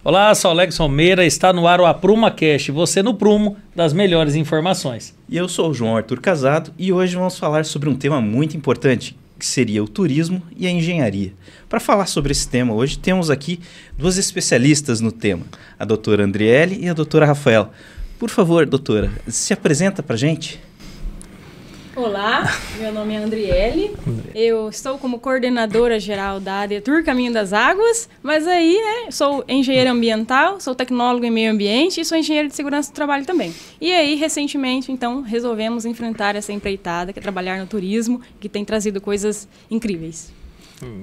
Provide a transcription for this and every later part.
Olá, sou Alex Romeira, está no ar o AprumaCast, você no prumo das melhores informações. E eu sou o João Arthur Casado e hoje vamos falar sobre um tema muito importante, que seria o turismo e a engenharia. Para falar sobre esse tema hoje, temos aqui duas especialistas no tema, a doutora Andriele e a doutora Rafaela. Por favor, doutora, se apresenta para a gente. Olá, meu nome é Andriele, eu estou como coordenadora geral da ADETUR Caminho das Águas, mas aí, sou engenheira ambiental, sou tecnólogo em meio ambiente e sou engenheira de segurança do trabalho também. E aí, recentemente, então, resolvemos enfrentar essa empreitada, que é trabalhar no turismo, que tem trazido coisas incríveis.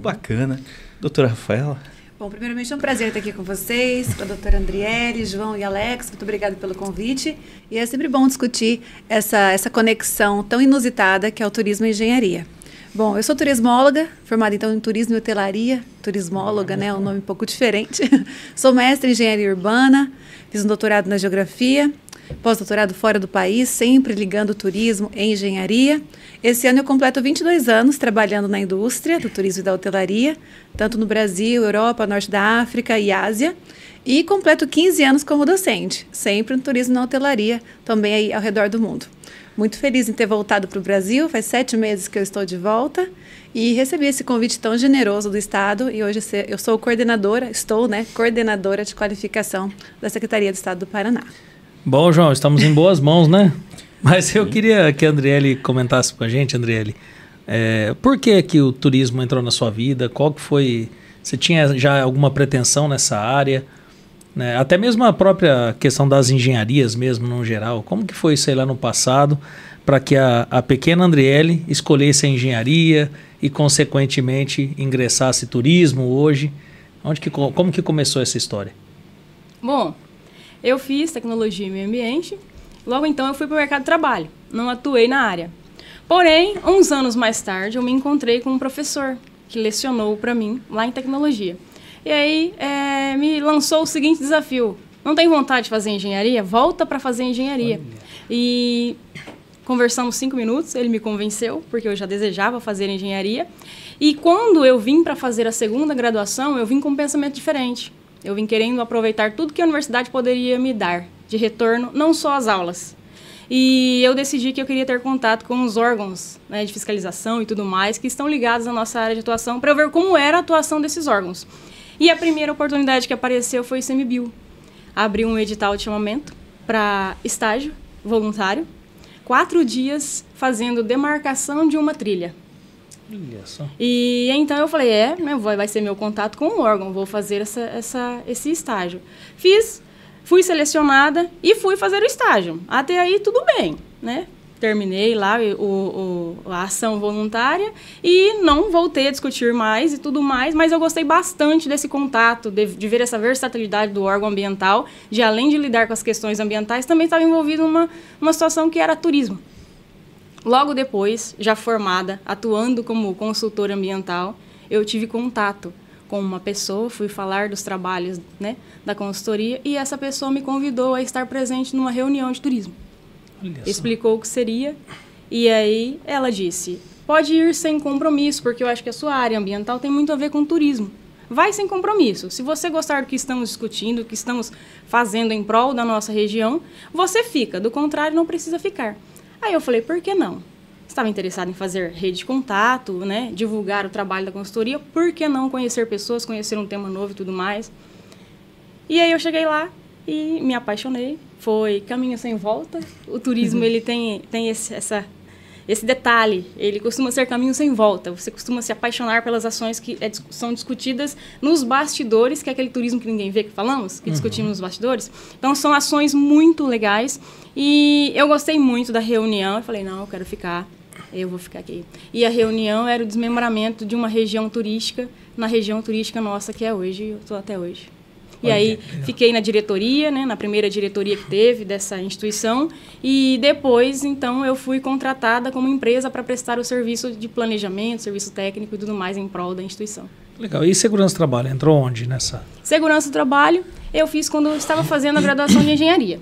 Bacana. Doutora Rafaela? Bom, primeiramente é um prazer estar aqui com vocês, com a doutora Andriele, João e Alex. Muito obrigada pelo convite. E é sempre bom discutir essa conexão tão inusitada que é o turismo e engenharia. Bom, eu sou turismóloga, formada então em turismo e hotelaria. Turismóloga, né? É um nome um pouco diferente. Sou mestre em engenharia urbana, fiz um doutorado na geografia, pós-doutorado fora do país, sempre ligando o turismo e engenharia. Esse ano eu completo 22 anos trabalhando na indústria do turismo e da hotelaria, tanto no Brasil, Europa, Norte da África e Ásia. E completo 15 anos como docente, sempre no turismo e na hotelaria, também aí ao redor do mundo. Muito feliz em ter voltado para o Brasil, faz 7 meses que eu estou de volta e recebi esse convite tão generoso do Estado e hoje eu sou coordenadora de qualificação da Secretaria do Estado do Paraná. Bom, João, estamos em boas mãos, né? Mas eu queria que a Andriele comentasse com a gente, Andriele, por que o turismo entrou na sua vida? Qual que foi? Você tinha já alguma pretensão nessa área? Né? Até mesmo a própria questão das engenharias mesmo, no geral. Como que foi isso aí lá no passado para que a pequena Andriele escolhesse a engenharia e, consequentemente, ingressasse turismo hoje? Como que começou essa história? Bom, eu fiz tecnologia e meio ambiente, logo então eu fui para o mercado de trabalho, não atuei na área. Porém, uns anos mais tarde, eu me encontrei com um professor que lecionou para mim lá em tecnologia. E aí me lançou o seguinte desafio: não tem vontade de fazer engenharia? Volta para fazer engenharia. E conversamos 5 minutos, ele me convenceu, porque eu já desejava fazer engenharia. E quando eu vim para fazer a segunda graduação, eu vim com um pensamento diferente. Eu vim querendo aproveitar tudo que a universidade poderia me dar de retorno, não só as aulas. E eu decidi que eu queria ter contato com os órgãos, né, de fiscalização e tudo mais, que estão ligados à nossa área de atuação, para eu ver como era a atuação desses órgãos. E a primeira oportunidade que apareceu foi o ICMBio. Abriu um edital de chamamento para estágio voluntário, 4 dias fazendo demarcação de uma trilha. E então eu falei, vai ser meu contato com o órgão, vou fazer esse estágio. Fui selecionada e fui fazer o estágio. Até aí tudo bem, né? Terminei lá a ação voluntária e não voltei a discutir mais e tudo mais, mas eu gostei bastante desse contato, de ver essa versatilidade do órgão ambiental, de além de lidar com as questões ambientais, também estava envolvido numa situação que era turismo. Logo depois, já formada, atuando como consultora ambiental, eu tive contato com uma pessoa, fui falar dos trabalhos, né, da consultoria, e essa pessoa me convidou a estar presente numa reunião de turismo. Explicou o que seria, e aí ela disse, pode ir sem compromisso, porque eu acho que a sua área ambiental tem muito a ver com turismo. Vai sem compromisso. Se você gostar do que estamos discutindo, do que estamos fazendo em prol da nossa região, você fica, do contrário, não precisa ficar. Aí eu falei, por que não? Estava interessado em fazer rede de contato, né? Divulgar o trabalho da consultoria, por que não conhecer pessoas, conhecer um tema novo e tudo mais? E aí eu cheguei lá e me apaixonei. Foi caminho sem volta. O turismo ele tem esse detalhe, ele costuma ser caminho sem volta. Você costuma se apaixonar pelas ações que são discutidas nos bastidores, que é aquele turismo que ninguém vê que falamos, que discutimos nos bastidores. Então, são ações muito legais e eu gostei muito da reunião. Eu falei, não, eu quero ficar, eu vou ficar aqui. E a reunião era o desmembramento de uma região turística, na região turística nossa que é hoje, eu estou até hoje. E aí fiquei na diretoria, né, na primeira diretoria que teve dessa instituição, e depois, então, eu fui contratada como empresa para prestar o serviço de planejamento, serviço técnico e tudo mais em prol da instituição. Legal. E segurança do trabalho, entrou onde nessa? Segurança do trabalho eu fiz quando eu estava fazendo a graduação de engenharia.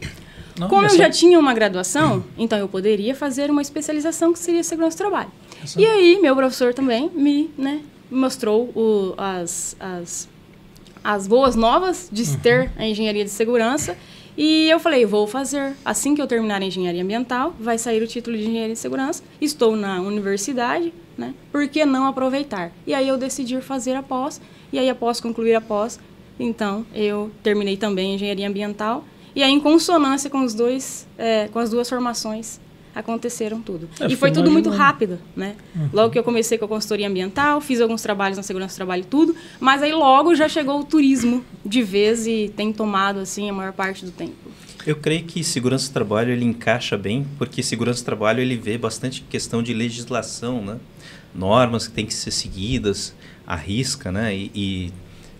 Como eu já tinha uma graduação, então eu poderia fazer uma especialização que seria segurança do trabalho. E aí, meu professor também me mostrou as boas novas de ter a engenharia de segurança. E eu falei, vou fazer. Assim que eu terminar a engenharia ambiental, vai sair o título de engenharia de segurança. Estou na universidade, né? Por que não aproveitar? E aí eu decidi fazer a pós. E aí, após concluir a pós, então, eu terminei também a engenharia ambiental. E aí, em consonância com com as duas formações, aconteceram tudo. E foi tudo muito rápido, né? Logo que eu comecei com a consultoria ambiental, fiz alguns trabalhos na segurança do trabalho e tudo, mas aí logo já chegou o turismo de vez e tem tomado, assim, a maior parte do tempo. Eu creio que segurança do trabalho, ele encaixa bem, porque segurança do trabalho, ele vê bastante questão de legislação, né? Normas que têm que ser seguidas, à risca, né? E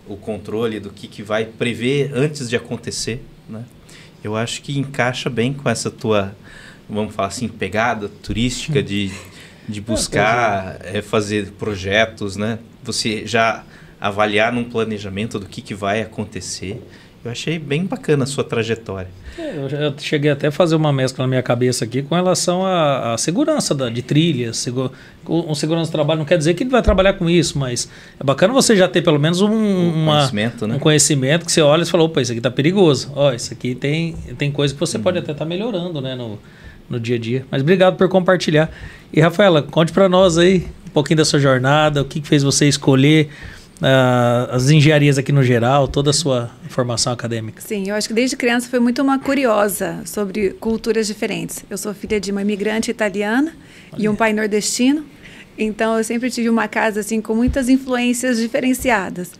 o controle do que vai prever antes de acontecer, né? Eu acho que encaixa bem com essa tua, vamos falar assim, pegada turística de buscar fazer projetos, né? Você já avaliar num planejamento do que vai acontecer. Eu achei bem bacana a sua trajetória. Eu cheguei até a fazer uma mescla na minha cabeça aqui com relação à segurança de trilhas. Um segurança do trabalho não quer dizer que ele vai trabalhar com isso, mas é bacana você já ter pelo menos conhecimento, né? Um conhecimento que você olha e fala, opa, isso aqui está perigoso. Ó, isso aqui tem coisa que você pode até estar melhorando, né, no dia a dia. Mas obrigado por compartilhar. E, Rafaela, conte para nós aí um pouquinho da sua jornada, o que fez você escolher as engenharias aqui no geral, toda a sua formação acadêmica. Sim, eu acho que desde criança fui muito uma curiosa sobre culturas diferentes. Eu sou filha de uma imigrante italiana e um pai nordestino, então eu sempre tive uma casa assim com muitas influências diferenciadas.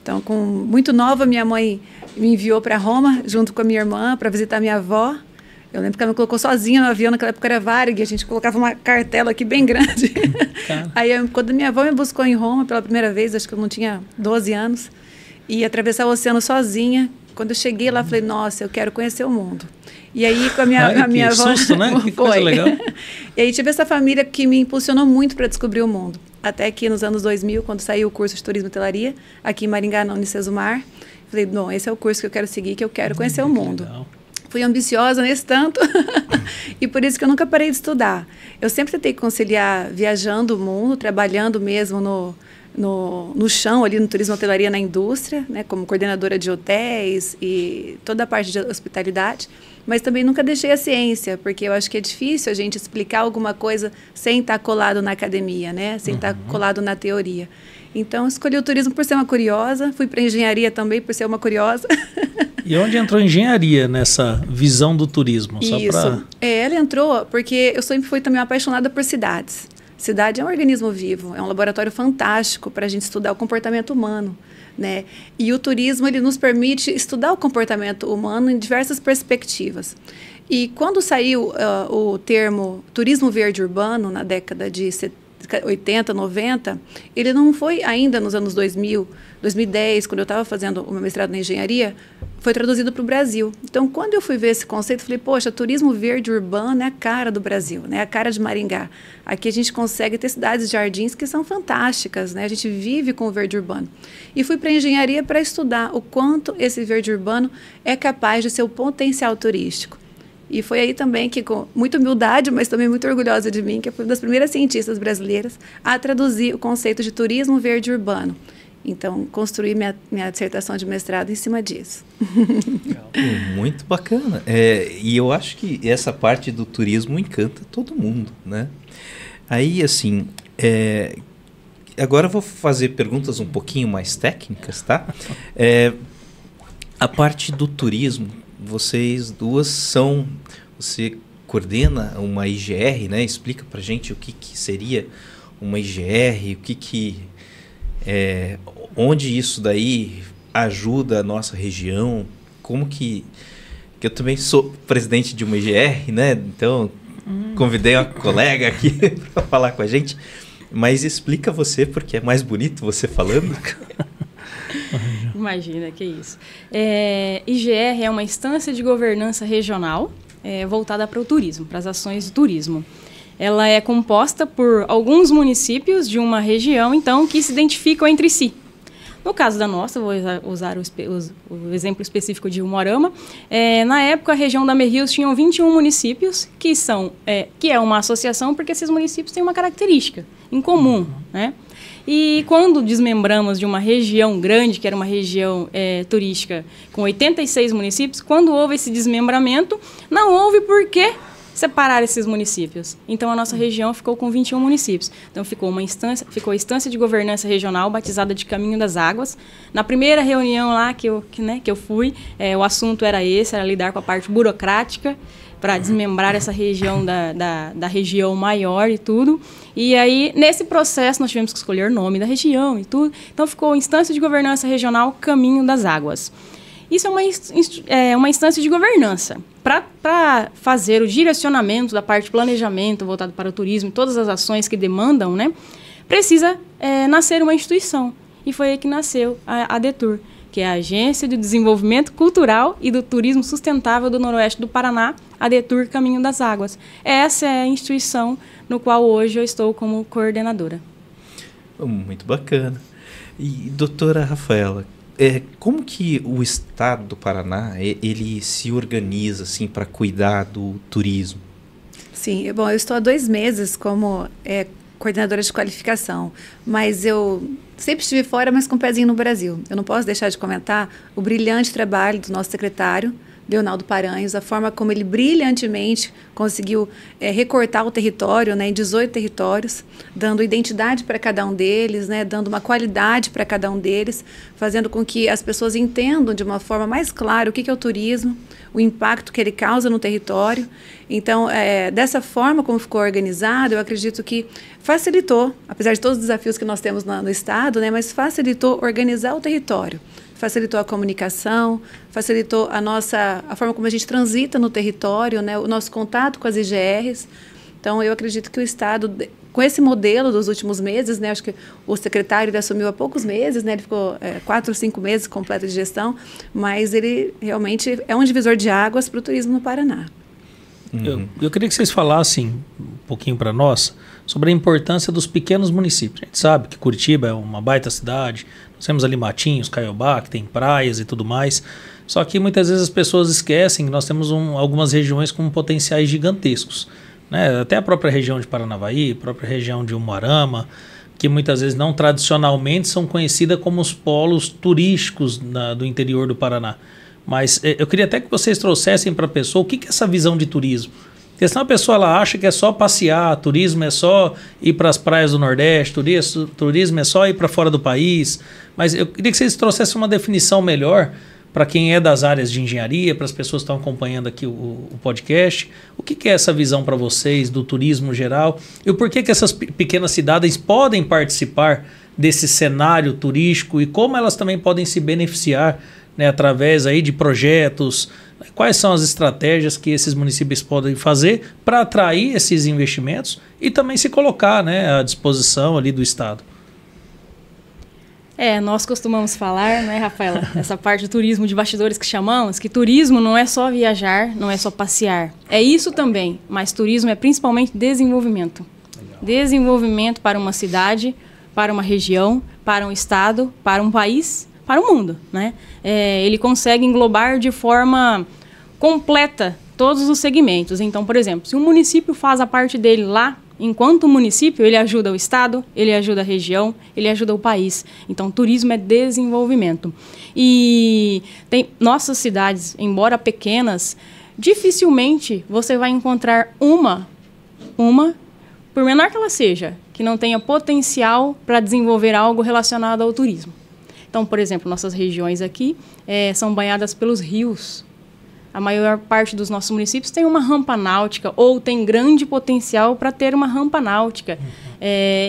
Então, muito nova, minha mãe me enviou para Roma junto com a minha irmã para visitar minha avó. Eu lembro que ela me colocou sozinha no avião, naquela época era Varig, a gente colocava uma cartela aqui bem grande. Aí, quando minha avó me buscou em Roma pela primeira vez, acho que eu não tinha 12 anos, e atravessar o oceano sozinha, quando eu cheguei lá, falei, nossa, eu quero conhecer o mundo. E aí, com a minha avó... susto, né? Que coisa legal. E aí, tive essa família que me impulsionou muito para descobrir o mundo. Até que nos anos 2000, quando saiu o curso de Turismo e Hotelaria, aqui em Maringá, na Unicesumar, falei, não, esse é o curso que eu quero seguir, que eu quero conhecer o mundo. Legal. Fui ambiciosa nesse tanto e por isso que eu nunca parei de estudar. Eu sempre tentei conciliar viajando o mundo, trabalhando mesmo no chão, ali no turismo e hotelaria na indústria, né, como coordenadora de hotéis e toda a parte de hospitalidade, mas também nunca deixei a ciência, porque eu acho que é difícil a gente explicar alguma coisa sem estar colado na academia, né, sem estar colado na teoria. Então, escolhi o turismo por ser uma curiosa, fui para engenharia também por ser uma curiosa. E onde entrou a engenharia nessa visão do turismo? Isso. Ela entrou porque eu sempre fui também apaixonada por cidades. Cidade é um organismo vivo, é um laboratório fantástico para a gente estudar o comportamento humano, né? E o turismo, ele nos permite estudar o comportamento humano em diversas perspectivas. E quando saiu o termo turismo verde urbano, na década de 80, 90, ele não foi ainda nos anos 2000, 2010, quando eu estava fazendo o meu mestrado na engenharia, foi traduzido para o Brasil. Então, quando eu fui ver esse conceito, falei, poxa, turismo verde urbano é a cara do Brasil, né? A cara de Maringá. Aqui a gente consegue ter cidades e jardins que são fantásticas, né? A gente vive com o verde urbano. E fui para a engenharia para estudar o quanto esse verde urbano é capaz de ser o potencial turístico. E foi aí também que, com muita humildade, mas também muito orgulhosa de mim, que eu fui uma das primeiras cientistas brasileiras a traduzir o conceito de turismo verde urbano. Então, construí minha dissertação de mestrado em cima disso. Muito bacana. E eu acho que essa parte do turismo encanta todo mundo, né? Aí, assim, agora eu vou fazer perguntas um pouquinho mais técnicas, tá? A parte do turismo, vocês duas você coordena uma IGR, né? Explica pra gente o que seria uma IGR, onde isso daí ajuda a nossa região, como que eu também sou presidente de uma IGR, né? Então, convidei uma colega aqui para falar com a gente, mas explica você, porque é mais bonito você falando. Imagina, que isso. IGR é uma instância de governança regional voltada para o turismo, para as ações de turismo. Ela é composta por alguns municípios de uma região, então, que se identificam entre si. No caso da nossa, vou usar o exemplo específico de Umuarama, na época a região da Merrios tinham 21 municípios, que é uma associação, porque esses municípios têm uma característica em comum, né? E quando desmembramos de uma região grande, que era uma região turística com 86 municípios, quando houve esse desmembramento, não houve por que separar esses municípios. Então, a nossa região ficou com 21 municípios. Então, ficou a instância de governança regional, batizada de Caminho das Águas. Na primeira reunião lá que eu fui, o assunto era lidar com a parte burocrática, para desmembrar essa região da região maior e tudo. E aí, nesse processo, nós tivemos que escolher o nome da região e tudo. Então, ficou Instância de Governança Regional Caminho das Águas. Isso é uma instância de governança. Para fazer o direcionamento da parte de planejamento voltado para o turismo e todas as ações que demandam, né, precisa nascer uma instituição. E foi aí que nasceu a ADETUR, que é a Agência de Desenvolvimento Cultural e do Turismo Sustentável do Noroeste do Paraná, ADETUR Caminho das Águas. Essa é a instituição no qual hoje eu estou como coordenadora. Muito bacana. E, doutora Rafaela, como que o Estado do Paraná ele se organiza assim, para cuidar do turismo? Sim, bom, eu estou há 2 meses como coordenadora de qualificação, mas eu sempre estive fora, mas com um pezinho no Brasil. Eu não posso deixar de comentar o brilhante trabalho do nosso secretário, Leonardo Paranhos, a forma como ele brilhantemente conseguiu recortar o território, né, em 18 territórios, dando identidade para cada um deles, né, dando uma qualidade para cada um deles, fazendo com que as pessoas entendam de uma forma mais clara o que é o turismo, o impacto que ele causa no território. Então, dessa forma como ficou organizado, eu acredito que facilitou, apesar de todos os desafios que nós temos no Estado, né, mas facilitou organizar o território. Facilitou a comunicação, facilitou a forma como a gente transita no território, né, o nosso contato com as IGRs. Então, eu acredito que o Estado, com esse modelo dos últimos meses, né, acho que o secretário ele assumiu há poucos meses, né, ele ficou 4 ou 5 meses completo de gestão, mas ele realmente é um divisor de águas para o turismo no Paraná. Eu queria que vocês falassem um pouquinho para nós sobre a importância dos pequenos municípios. A gente sabe que Curitiba é uma baita cidade, nós temos ali Matinhos, Caiobá, que tem praias e tudo mais, só que muitas vezes as pessoas esquecem que nós temos algumas regiões com potenciais gigantescos, né? Até a própria região de Paranavaí, a própria região de Umuarama, que muitas vezes não tradicionalmente são conhecidas como os polos turísticos do interior do Paraná. Mas eu queria até que vocês trouxessem para a pessoa o que é essa visão de turismo. Porque senão a pessoa ela acha que é só passear, turismo é só ir para as praias do Nordeste, turismo é só ir para fora do país. Mas eu queria que vocês trouxessem uma definição melhor para quem é das áreas de engenharia, para as pessoas que estão acompanhando aqui o podcast. O que é essa visão para vocês do turismo geral? E o porquê que essas pequenas cidades podem participar desse cenário turístico e como elas também podem se beneficiar, né, através aí de projetos? Quais são as estratégias que esses municípios podem fazer para atrair esses investimentos e também se colocar, né, à disposição ali do Estado? Nós costumamos falar, né, Rafaela, essa parte do turismo de bastidores que chamamos, que turismo não é só viajar, não é só passear. É isso também, mas turismo é principalmente desenvolvimento. Legal. Desenvolvimento para uma cidade, para uma região, para um estado, para um país, para o mundo, né? Ele consegue englobar de forma completa todos os segmentos. Então, por exemplo, se um município faz a parte dele lá, enquanto município, ele ajuda o estado, ele ajuda a região, ele ajuda o país. Então, turismo é desenvolvimento. E nossas cidades, embora pequenas, dificilmente você vai encontrar uma, por menor que ela seja, que não tenha potencial para desenvolver algo relacionado ao turismo. Então, por exemplo, nossas regiões aqui são banhadas pelos rios. A maior parte dos nossos municípios tem uma rampa náutica ou tem grande potencial para ter uma rampa náutica.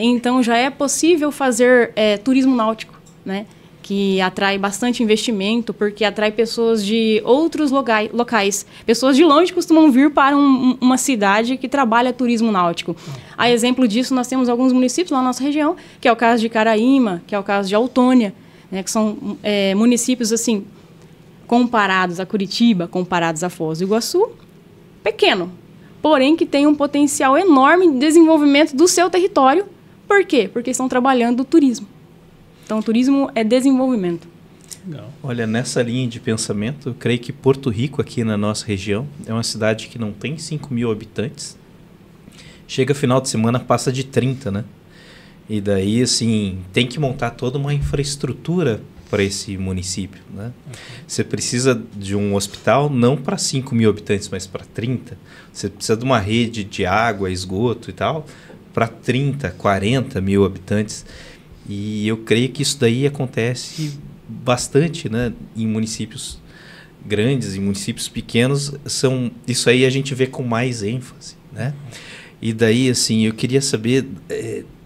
Então, já é possível fazer turismo náutico, né? Que atrai bastante investimento, porque atrai pessoas de outros locais. Pessoas de longe costumam vir para uma cidade que trabalha turismo náutico. A exemplo disso, nós temos alguns municípios lá na nossa região, que é o caso de Caraíma, que é o caso de Autônia, né, que são municípios, assim, comparados a Curitiba, comparados a Foz do Iguaçu, pequeno, porém que tem um potencial enorme de desenvolvimento do seu território. Por quê? Porque estão trabalhando o turismo. Então, o turismo é desenvolvimento. Legal. Olha, nessa linha de pensamento, eu creio que Porto Rico, aqui na nossa região, é uma cidade que não tem 5 mil habitantes. Chega final de semana, passa de 30, né? E daí, assim, tem que montar toda uma infraestrutura para esse município, né? Você precisa de um hospital não para 5 mil habitantes, mas para 30. Você precisa de uma rede de água, esgoto e tal, para 30, 40 mil habitantes. E eu creio que isso daí acontece bastante, né, em municípios grandes, em municípios pequenos, isso aí a gente vê com mais ênfase, né? E daí, assim, eu queria saber,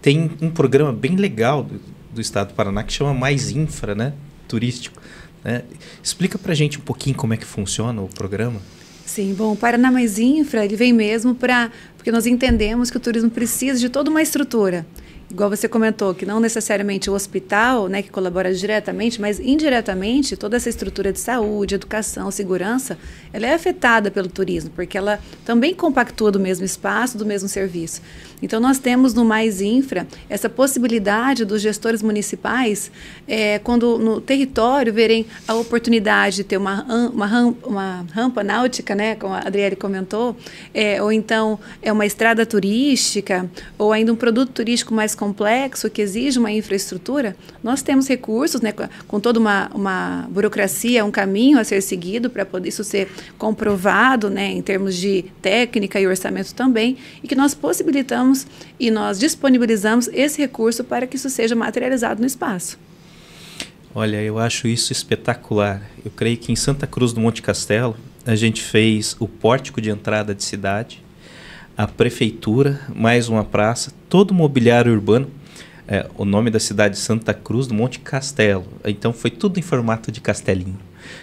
tem um programa bem legal do estado do Paraná que chama Mais Infra, né, turístico, né? Explica pra gente um pouquinho como é que funciona o programa. Sim, bom, o Paraná Mais Infra, ele vem mesmo porque nós entendemos que o turismo precisa de toda uma estrutura. Igual você comentou, que não necessariamente o hospital, né, que colabora diretamente, mas indiretamente, toda essa estrutura de saúde, educação, segurança, ela é afetada pelo turismo, porque ela também compactua do mesmo espaço, do mesmo serviço. Então, nós temos no Mais Infra essa possibilidade dos gestores municipais, quando no território verem a oportunidade de ter uma rampa náutica, né, como a Adriele comentou, ou então uma estrada turística, ou ainda um produto turístico mais complexo, que exige uma infraestrutura, nós temos recursos, né, com toda uma burocracia, um caminho a ser seguido para poder isso ser comprovado, né, em termos de técnica e orçamento também, e que nós possibilitamos e nós disponibilizamos esse recurso para que isso seja materializado no espaço. Olha, eu acho isso espetacular. Eu creio que em Santa Cruz do Monte Castelo, a gente fez o pórtico de entrada de cidade, a prefeitura, mais uma praça, todo o mobiliário urbano, o nome da cidade Santa Cruz do Monte Castelo. Então foi tudo em formato de castelinho.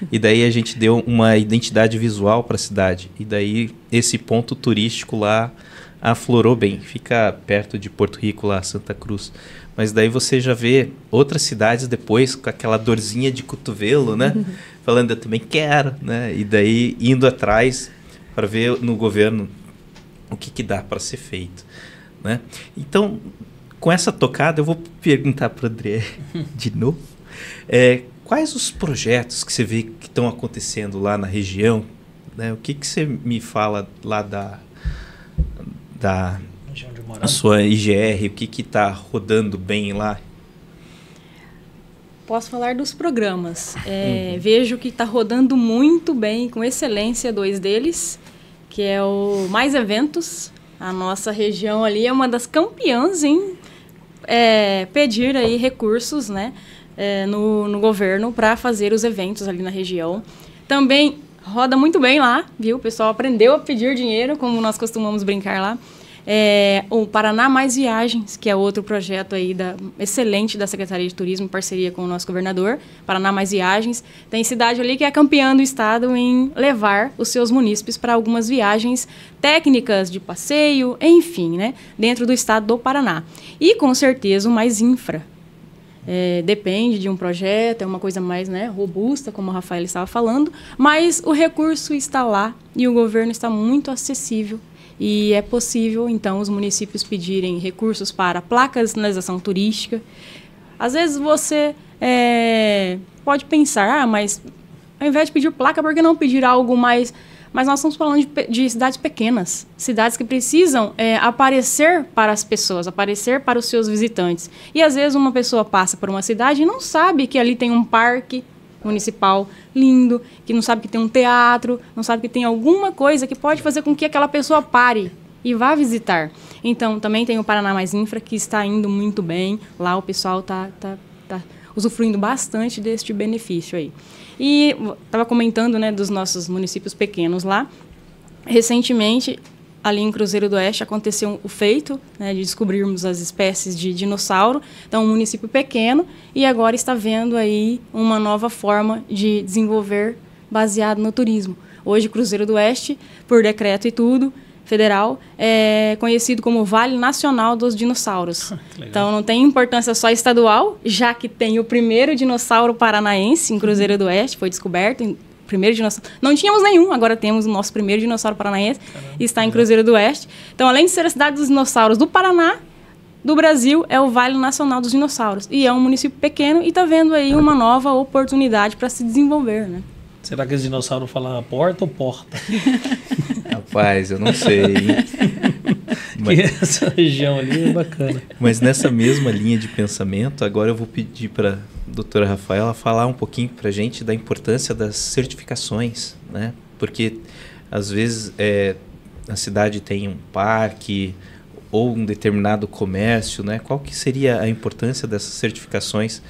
E daí a gente deu uma identidade visual para a cidade. E daí esse ponto turístico lá aflorou bem. Fica perto de Porto Rico lá, Santa Cruz. Mas daí você já vê outras cidades depois com aquela dorzinha de cotovelo, né? Falando, eu também quero, né? E daí indo atrás para ver no governo o que dá para ser feito, né? Então, com essa tocada, eu vou perguntar para o André de novo. Quais os projetos que você vê que estão acontecendo lá na região, né? O que você me fala lá da sua IGR, o que está rodando bem lá? Posso falar dos programas. Vejo que está rodando muito bem, com excelência, 2 deles, que é o Mais Eventos. A nossa região ali é uma das campeãs em pedir aí recursos, né, no governo para fazer os eventos ali na região. Também roda muito bem lá, viu? O pessoal aprendeu a pedir dinheiro, como nós costumamos brincar lá. O Paraná Mais Viagens, que é outro projeto aí excelente da Secretaria de Turismo, em parceria com o nosso governador. Paraná Mais Viagens. Tem cidade ali que é campeã do estado em levar os seus munícipes para algumas viagens técnicas de passeio, enfim, né, dentro do estado do Paraná. E, com certeza, o Mais Infra. Depende de um projeto, é uma coisa mais, né, robusta, como o Rafael estava falando, mas o recurso está lá e o governo está muito acessível. E é possível, então, os municípios pedirem recursos para placas de sinalização turística. Às vezes você pode pensar, mas ao invés de pedir placa, por que não pedir algo mais... Mas nós estamos falando de cidades pequenas, cidades que precisam aparecer para as pessoas, aparecer para os seus visitantes. E às vezes uma pessoa passa por uma cidade e não sabe que ali tem um parque municipal lindo, que não sabe que tem um teatro, não sabe que tem alguma coisa que pode fazer com que aquela pessoa pare e vá visitar. Então, também tem o Paraná Mais Infra, que está indo muito bem. Lá o pessoal está usufruindo bastante deste benefício aí. E estava comentando, né, dos nossos municípios pequenos lá. Recentemente, ali em Cruzeiro do Oeste, aconteceu o feito, né, de descobrirmos as espécies de dinossauro. Então, um município pequeno, e agora está vendo aí uma nova forma de desenvolver baseado no turismo. Hoje, Cruzeiro do Oeste, por decreto e tudo, federal, é conhecido como Vale Nacional dos Dinossauros. Então, não tem importância só estadual, já que tem o primeiro dinossauro paranaense em Cruzeiro do Oeste, foi descoberto, primeiro dinossauro. Não tínhamos nenhum, agora temos o nosso primeiro dinossauro paranaense, e está em Cruzeiro do Oeste. Então, além de ser a cidade dos dinossauros do Paraná, do Brasil é o Vale Nacional dos Dinossauros. E é um município pequeno e está vendo aí uma nova oportunidade para se desenvolver, né? Será que os dinossauros falam porta ou porta? Rapaz, eu não sei. Mas essa região ali é bacana. Mas nessa mesma linha de pensamento, agora eu vou pedir para a doutora Rafaela falar um pouquinho para a gente da importância das certificações, né? Porque às vezes a cidade tem um parque ou um determinado comércio, né? Qual que seria a importância dessas certificações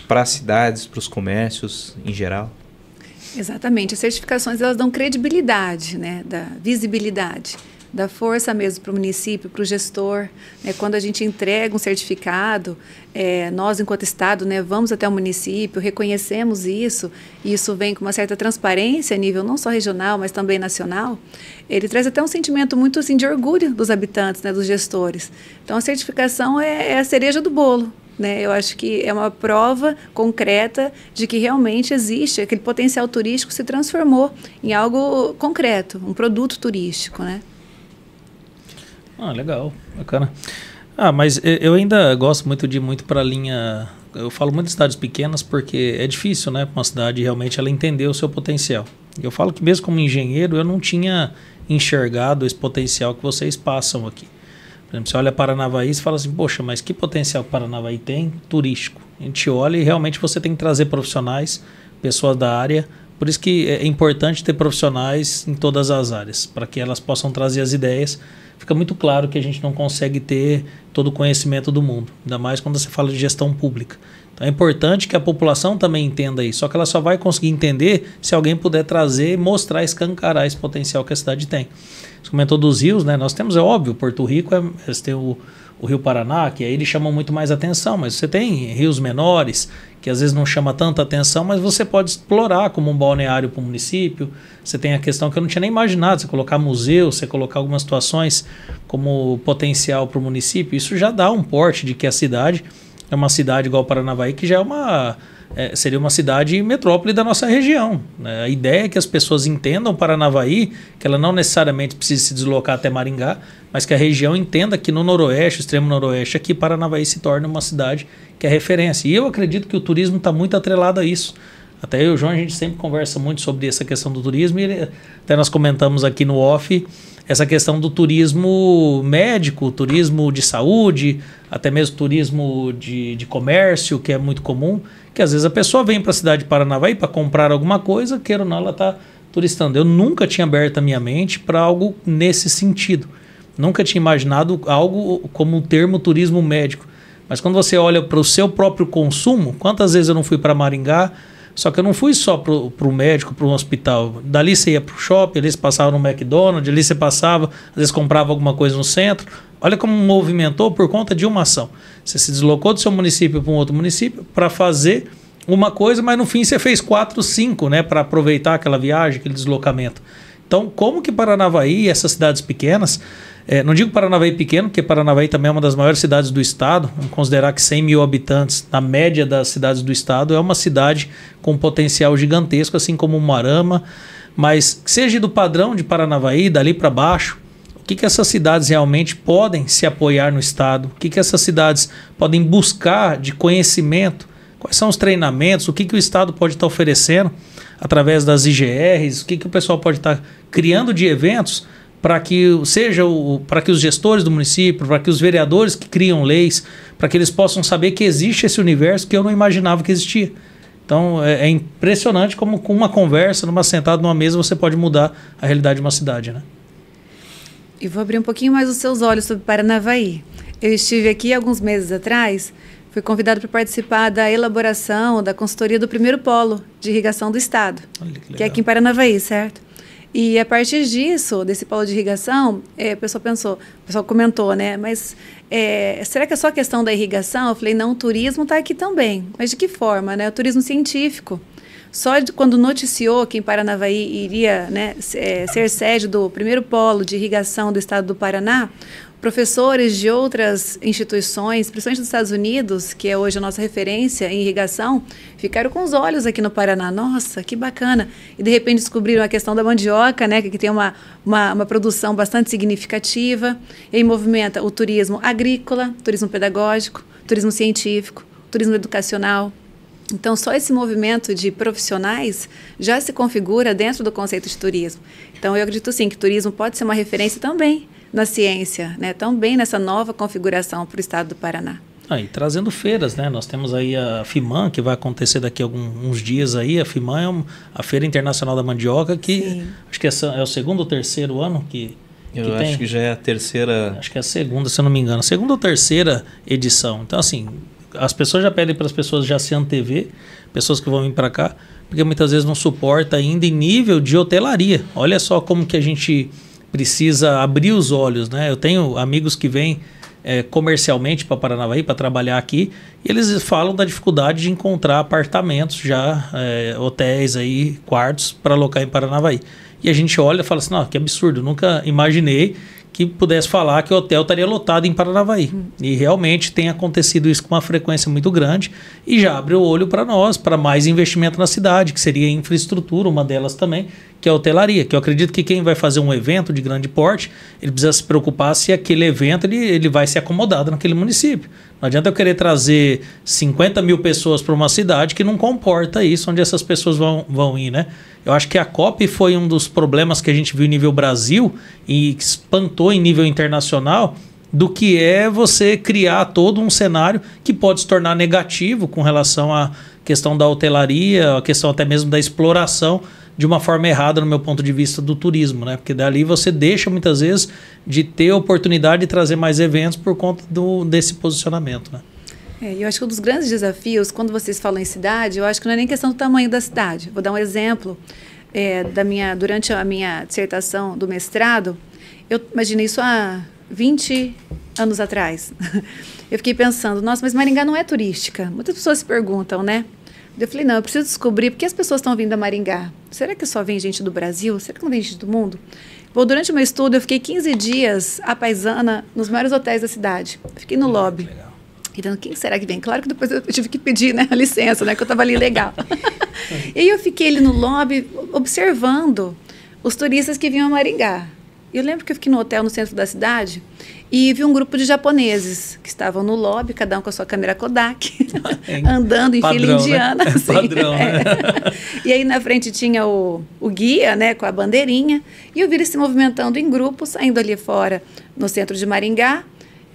para as cidades, para os comércios em geral? Exatamente. As certificações, elas dão credibilidade, né, da visibilidade, da força mesmo para o município, para o gestor. Né? Quando a gente entrega um certificado, nós, enquanto Estado, né, vamos até o município, reconhecemos isso, e isso vem com uma certa transparência a nível não só regional, mas também nacional. Ele traz até um sentimento muito assim, de orgulho dos habitantes, né, dos gestores. Então, a certificação é a cereja do bolo. Né? Eu acho que é uma prova concreta de que realmente existe, aquele potencial turístico se transformou em algo concreto, um produto turístico, né? Legal, bacana. Mas eu ainda gosto muito de ir muito para a linha... Eu falo muito de cidades pequenas porque é difícil, né, para uma cidade realmente ela entender o seu potencial. Eu falo que mesmo como engenheiro eu não tinha enxergado esse potencial que vocês passam aqui. Por exemplo, você olha Paranavaí e fala assim, poxa, mas que potencial que Paranavaí tem? Turístico. A gente olha e realmente você tem que trazer profissionais, pessoas da área. Por isso que é importante ter profissionais em todas as áreas, para que elas possam trazer as ideias. Fica muito claro que a gente não consegue ter todo o conhecimento do mundo, ainda mais quando você fala de gestão pública. Então é importante que a população também entenda isso, só que ela só vai conseguir entender se alguém puder trazer, mostrar, escancarar esse potencial que a cidade tem. Você comentou dos rios, né? Nós temos, é óbvio, Porto Rico, você tem o Rio Paraná, que aí eles chamam muito mais atenção, mas você tem rios menores, que às vezes não chama tanta atenção, mas você pode explorar como um balneário para o município. Você tem a questão que eu não tinha nem imaginado, você colocar museu, você colocar algumas situações como potencial para o município, isso já dá um porte de que a cidade é uma cidade igual Paranavaí, que já é seria uma cidade metrópole da nossa região. Né? A ideia é que as pessoas entendam Paranavaí, que ela não necessariamente precisa se deslocar até Maringá, mas que a região entenda que no noroeste, extremo noroeste, aqui Paranavaí se torna uma cidade que é referência. E eu acredito que o turismo está muito atrelado a isso. Até eu e o João, a gente sempre conversa muito sobre essa questão do turismo, e até nós comentamos aqui no off essa questão do turismo médico, turismo de saúde, até mesmo turismo de comércio, que é muito comum, que às vezes a pessoa vem para a cidade de Paranavaí para comprar alguma coisa, queira ou não, ela está turistando. Eu nunca tinha aberto a minha mente para algo nesse sentido. Nunca tinha imaginado algo como o termo turismo médico. Mas quando você olha para o seu próprio consumo, quantas vezes eu não fui para Maringá, só que eu não fui só para o médico, para um hospital. Dali você ia para o shopping, ali você passava no McDonald's, ali você passava, às vezes comprava alguma coisa no centro. Olha como movimentou por conta de uma ação. Você se deslocou do seu município para um outro município para fazer uma coisa, mas no fim você fez 4, 5, né, para aproveitar aquela viagem, aquele deslocamento. Então, como que Paranavaí e essas cidades pequenas, não digo Paranavaí pequeno, porque Paranavaí também é uma das maiores cidades do estado, vamos considerar que 100 mil habitantes, na média das cidades do estado, é uma cidade com um potencial gigantesco, assim como Umuarama, mas seja do padrão de Paranavaí, dali para baixo, o que essas cidades realmente podem se apoiar no estado, o que essas cidades podem buscar de conhecimento, quais são os treinamentos, o que o estado pode estar oferecendo através das IGRs, o que o pessoal pode estar criando de eventos para que para que os gestores do município, para que os vereadores que criam leis, para que eles possam saber que existe esse universo que eu não imaginava que existia. Então é impressionante como com uma conversa, sentado numa mesa, você pode mudar a realidade de uma cidade, né? E vou abrir um pouquinho mais os seus olhos sobre Paranavaí. Eu estive aqui alguns meses atrás, fui convidado para participar da elaboração da consultoria do primeiro polo de irrigação do estado, que é aqui em Paranavaí, certo? E a partir disso, desse polo de irrigação, o pessoal comentou, né? Mas será que é só questão da irrigação? Eu falei, não, o turismo está aqui também. Mas de que forma, né? O turismo científico. Só quando noticiou que em Paranavaí iria, né, ser sede do primeiro polo de irrigação do estado do Paraná, professores de outras instituições, principalmente dos Estados Unidos, que é hoje a nossa referência em irrigação, ficaram com os olhos aqui no Paraná. Nossa, que bacana! E de repente descobriram a questão da mandioca, né, que tem uma produção bastante significativa. E aí movimenta o turismo agrícola, turismo pedagógico, turismo científico, turismo educacional. Então, só esse movimento de profissionais já se configura dentro do conceito de turismo. Então, eu acredito sim que turismo pode ser uma referência também na ciência, né? Também nessa nova configuração para o estado do Paraná. E trazendo feiras, né? Nós temos aí a FIMAN, que vai acontecer daqui a uns dias aí. A FIMAN é a Feira Internacional da Mandioca, que sim, acho que é o segundo ou terceiro ano que eu acho que já é a terceira... Acho que é a segunda, se eu não me engano. Segunda ou terceira edição. Então, assim, as pessoas já pedem para as pessoas já se antever, pessoas que vão vir para cá, porque muitas vezes não suporta ainda em nível de hotelaria. Olha só como que a gente precisa abrir os olhos, né? Eu tenho amigos que vêm comercialmente para Paranavaí, para trabalhar aqui, e eles falam da dificuldade de encontrar apartamentos já, hotéis aí, quartos para alocar em Paranavaí. E a gente olha e fala assim, não, que absurdo, nunca imaginei que pudesse falar que o hotel estaria lotado em Paranavaí. E realmente tem acontecido isso com uma frequência muito grande e já abre o olho para nós, para mais investimento na cidade, que seria infraestrutura, uma delas também, que é a hotelaria, que eu acredito que quem vai fazer um evento de grande porte, ele precisa se preocupar se aquele evento ele vai ser acomodado naquele município. Não adianta eu querer trazer 50 mil pessoas para uma cidade que não comporta isso, onde essas pessoas vão ir, né? Eu acho que a COP foi um dos problemas que a gente viu em nível Brasil e espantou em nível internacional do que é você criar todo um cenário que pode se tornar negativo com relação à questão da hotelaria, a questão até mesmo da exploração de uma forma errada no meu ponto de vista do turismo, né? Porque dali você deixa muitas vezes de ter a oportunidade de trazer mais eventos por conta desse posicionamento, né? Eu acho que um dos grandes desafios, quando vocês falam em cidade, eu acho que não é nem questão do tamanho da cidade. Vou dar um exemplo. Durante a minha dissertação do mestrado, eu imaginei isso há 20 anos atrás. Eu fiquei pensando, nossa, mas Maringá não é turística. Muitas pessoas se perguntam, né? Eu falei, não, eu preciso descobrir por que as pessoas estão vindo a Maringá. Será que só vem gente do Brasil? Será que não vem gente do mundo? Bom, durante o meu estudo, eu fiquei 15 dias à paisana nos maiores hotéis da cidade. Fiquei no lobby. Legal. Então, quem será que vem? Claro que depois eu tive que pedir, né, a licença, né, que eu estava ali legal. E aí eu fiquei ali no lobby observando os turistas que vinham a Maringá. Eu lembro que eu fiquei no hotel no centro da cidade e vi um grupo de japoneses que estavam no lobby, cada um com a sua câmera Kodak, andando em fila indiana. Né? Assim, padrão, né? E aí na frente tinha o guia, né, com a bandeirinha, e eu vi eles se movimentando em grupos, saindo ali fora no centro de Maringá.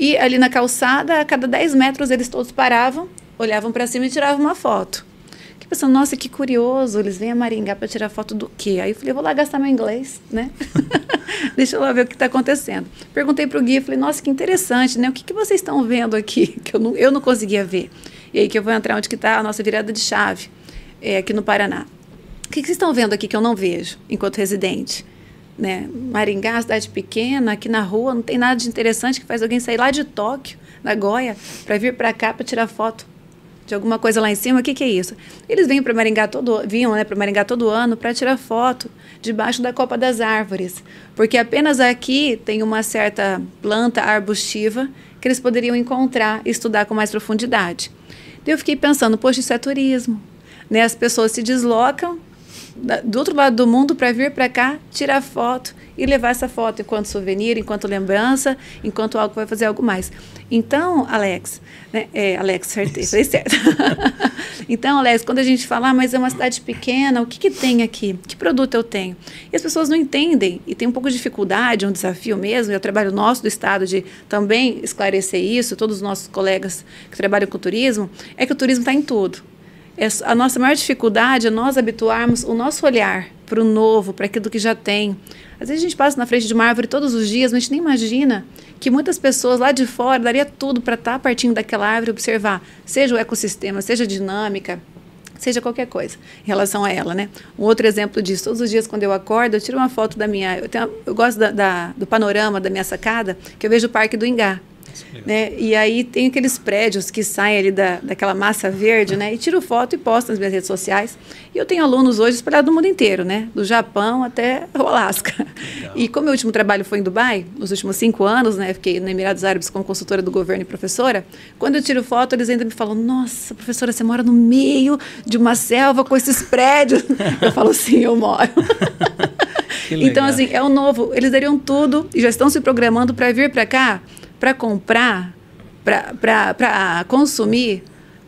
E ali na calçada, a cada 10 metros, eles todos paravam, olhavam para cima e tiravam uma foto. Fiquei pensando, nossa, que curioso, eles vêm a Maringá para tirar foto do quê? Aí eu falei, vou lá gastar meu inglês, né? Deixa eu lá ver o que está acontecendo. Perguntei para o guia, falei, nossa, que interessante, né? O que vocês estão vendo aqui? Que eu não conseguia ver. E aí que eu vou entrar onde que está a nossa virada de chave, aqui no Paraná. O que vocês estão vendo aqui que eu não vejo, enquanto residente? Né? Maringá, cidade pequena, aqui na rua não tem nada de interessante que faz alguém sair lá de Tóquio, Nagoya, para vir para cá para tirar foto de alguma coisa lá em cima. O que é isso? Eles vinham para Maringá para Maringá todo ano para tirar foto debaixo da copa das árvores, porque apenas aqui tem uma certa planta arbustiva que eles poderiam encontrar e estudar com mais profundidade. Daí eu fiquei pensando, poxa, isso é turismo, né? As pessoas se deslocam do outro lado do mundo para vir para cá, tirar foto e levar essa foto enquanto souvenir, enquanto lembrança, enquanto algo vai fazer algo mais. Então, Alex, né? Alex, falei certo. Então, Alex, quando a gente fala, mas é uma cidade pequena, o que tem aqui? Que produto eu tenho? E as pessoas não entendem e tem um pouco de dificuldade, um desafio mesmo, e o trabalho nosso do Estado de também esclarecer isso, todos os nossos colegas que trabalham com turismo, é que o turismo está em tudo. A nossa maior dificuldade é nós habituarmos o nosso olhar para o novo, para aquilo que já tem. Às vezes a gente passa na frente de uma árvore todos os dias, mas a gente nem imagina que muitas pessoas lá de fora daria tudo para estar partindo daquela árvore e observar, seja o ecossistema, seja a dinâmica, seja qualquer coisa em relação a ela, né? Um outro exemplo disso, todos os dias quando eu acordo, eu tiro uma foto da minha... Eu gosto do panorama da minha sacada, que eu vejo o Parque do Ingá. né? E aí tem aqueles prédios que saem ali daquela massa verde, né? E tiro foto e posto nas minhas redes sociais. E eu tenho alunos hoje espalhados no mundo inteiro, né? Do Japão até o Alasca. Legal. E como meu último trabalho foi em Dubai, nos últimos 5 anos, né? Fiquei no Emirados Árabes como consultora do governo e professora. Quando eu tiro foto, eles ainda me falam: nossa, professora, você mora no meio de uma selva com esses prédios. Eu falo: sim, eu moro. Então, assim, é o novo. Eles dariam tudo e já estão se programando para vir para cá, para comprar, para consumir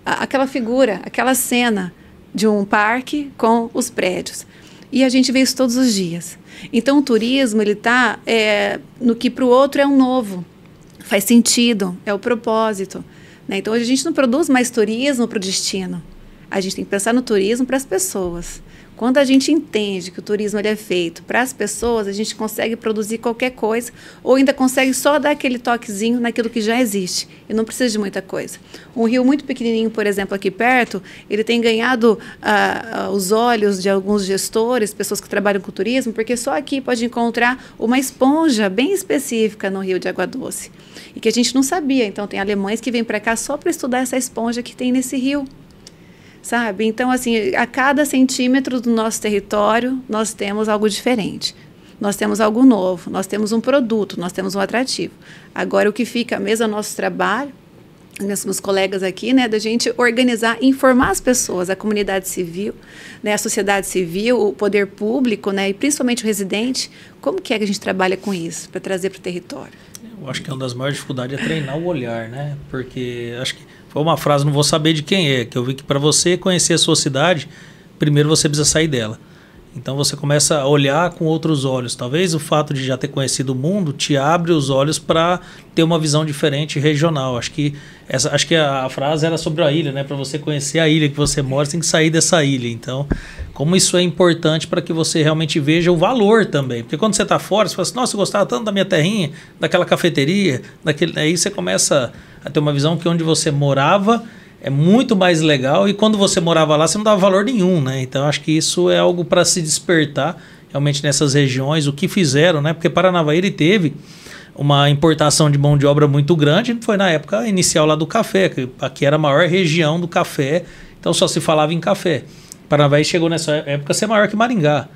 aquela figura, aquela cena de um parque com os prédios. E a gente vê isso todos os dias. Então, o turismo, ele está no que para o outro é um novo. Faz sentido, é o propósito, né? Então, hoje a gente não produz mais turismo para o destino. A gente tem que pensar no turismo para as pessoas. Quando a gente entende que o turismo ele é feito para as pessoas, a gente consegue produzir qualquer coisa ou ainda consegue só dar aquele toquezinho naquilo que já existe e não precisa de muita coisa. Um rio muito pequenininho, por exemplo, aqui perto, ele tem ganhado os olhos de alguns gestores, pessoas que trabalham com turismo, porque só aqui pode encontrar uma esponja bem específica no rio de água doce e que a gente não sabia. Então, tem alemães que vêm para cá só para estudar essa esponja que tem nesse rio. Sabe? Então, assim, a cada centímetro do nosso território, nós temos algo diferente. Nós temos algo novo, nós temos um produto, nós temos um atrativo. Agora, o que fica mesmo é o nosso trabalho, meus colegas aqui, né, da gente organizar, informar as pessoas, a comunidade civil, né, a sociedade civil, o poder público, né, e principalmente o residente, como que é que a gente trabalha com isso, para trazer para o território. Eu acho que uma das maiores dificuldades é treinar o olhar, né? Porque acho que foi uma frase, não vou saber de quem é, que eu vi que para você conhecer a sua cidade, primeiro você precisa sair dela. Então você começa a olhar com outros olhos. Talvez o fato de já ter conhecido o mundo te abre os olhos para ter uma visão diferente regional. Acho que a frase era sobre a ilha, né? Para você conhecer a ilha que você mora, você tem que sair dessa ilha. Então, como isso é importante para que você realmente veja o valor também. Porque quando você está fora, você fala assim: nossa, eu gostava tanto da minha terrinha, daquela cafeteria, aí você começa a ter uma visão que onde você morava é muito mais legal, e quando você morava lá, você não dava valor nenhum, né? Então, acho que isso é algo para se despertar realmente nessas regiões, o que fizeram, né? Porque Paranavaí ele teve uma importação de mão de obra muito grande, foi na época inicial lá do café, que aqui era a maior região do café, então só se falava em café. Paranavaí chegou nessa época a ser maior que Maringá.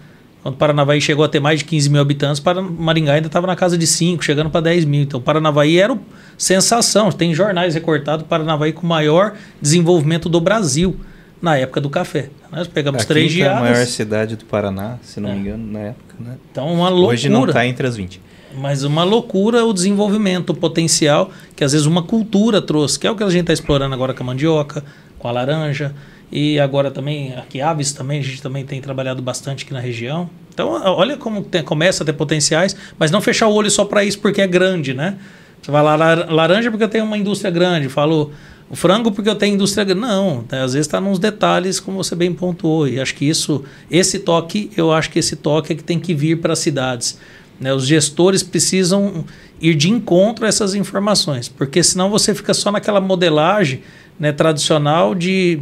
Quando Paranavaí chegou a ter mais de 15 mil habitantes, Maringá ainda estava na casa de 5, chegando para 10 mil. Então, Paranavaí era sensação. Tem jornais recortados, Paranavaí com o maior desenvolvimento do Brasil na época do café. Nós pegamos aqui 3 geadas. É a maior cidade do Paraná, se não me engano, na época. Né? Então, uma loucura. Hoje não está entre as 20. Mas uma loucura o desenvolvimento, o potencial que às vezes uma cultura trouxe, que é o que a gente está explorando agora com a mandioca, com a laranja. E agora também, aqui aves também, a gente também tem trabalhado bastante aqui na região. Então, olha como começa a ter potenciais, mas não fechar o olho só para isso porque é grande, né? Você vai lá, laranja porque eu tenho uma indústria grande, falo o frango porque eu tenho indústria grande. Não, às vezes está nos detalhes, como você bem pontuou. E acho que esse toque é que tem que vir para as cidades. Né? Os gestores precisam ir de encontro a essas informações, porque senão você fica só naquela modelagem, né, tradicional de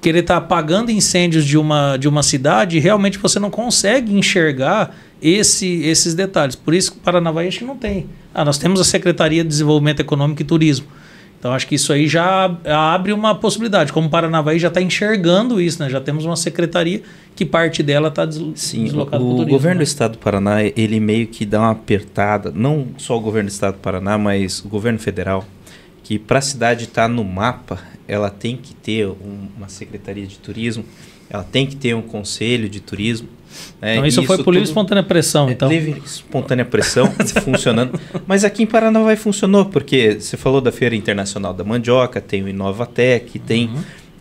querer estar apagando incêndios de uma cidade, e realmente você não consegue enxergar esses detalhes. Por isso que o Paranavaí acho que não tem. Nós temos a Secretaria de Desenvolvimento Econômico e Turismo. Então, acho que isso aí já abre uma possibilidade. Como o Paranavaí já está enxergando isso, né? Já temos uma secretaria que parte dela está deslocada para o turismo. O governo do né? Estado do Paraná, ele meio que dá uma apertada, não só o governo do Estado do Paraná, mas o governo federal, que para a cidade estar no mapa, ela tem que ter uma secretaria de turismo, ela tem que ter um conselho de turismo. Né? Então isso foi por livre espontânea pressão. Então. Livre espontânea pressão funcionando. Mas aqui em Paranavaí funcionou, porque você falou da Feira Internacional da Mandioca, tem o Inovatec, tem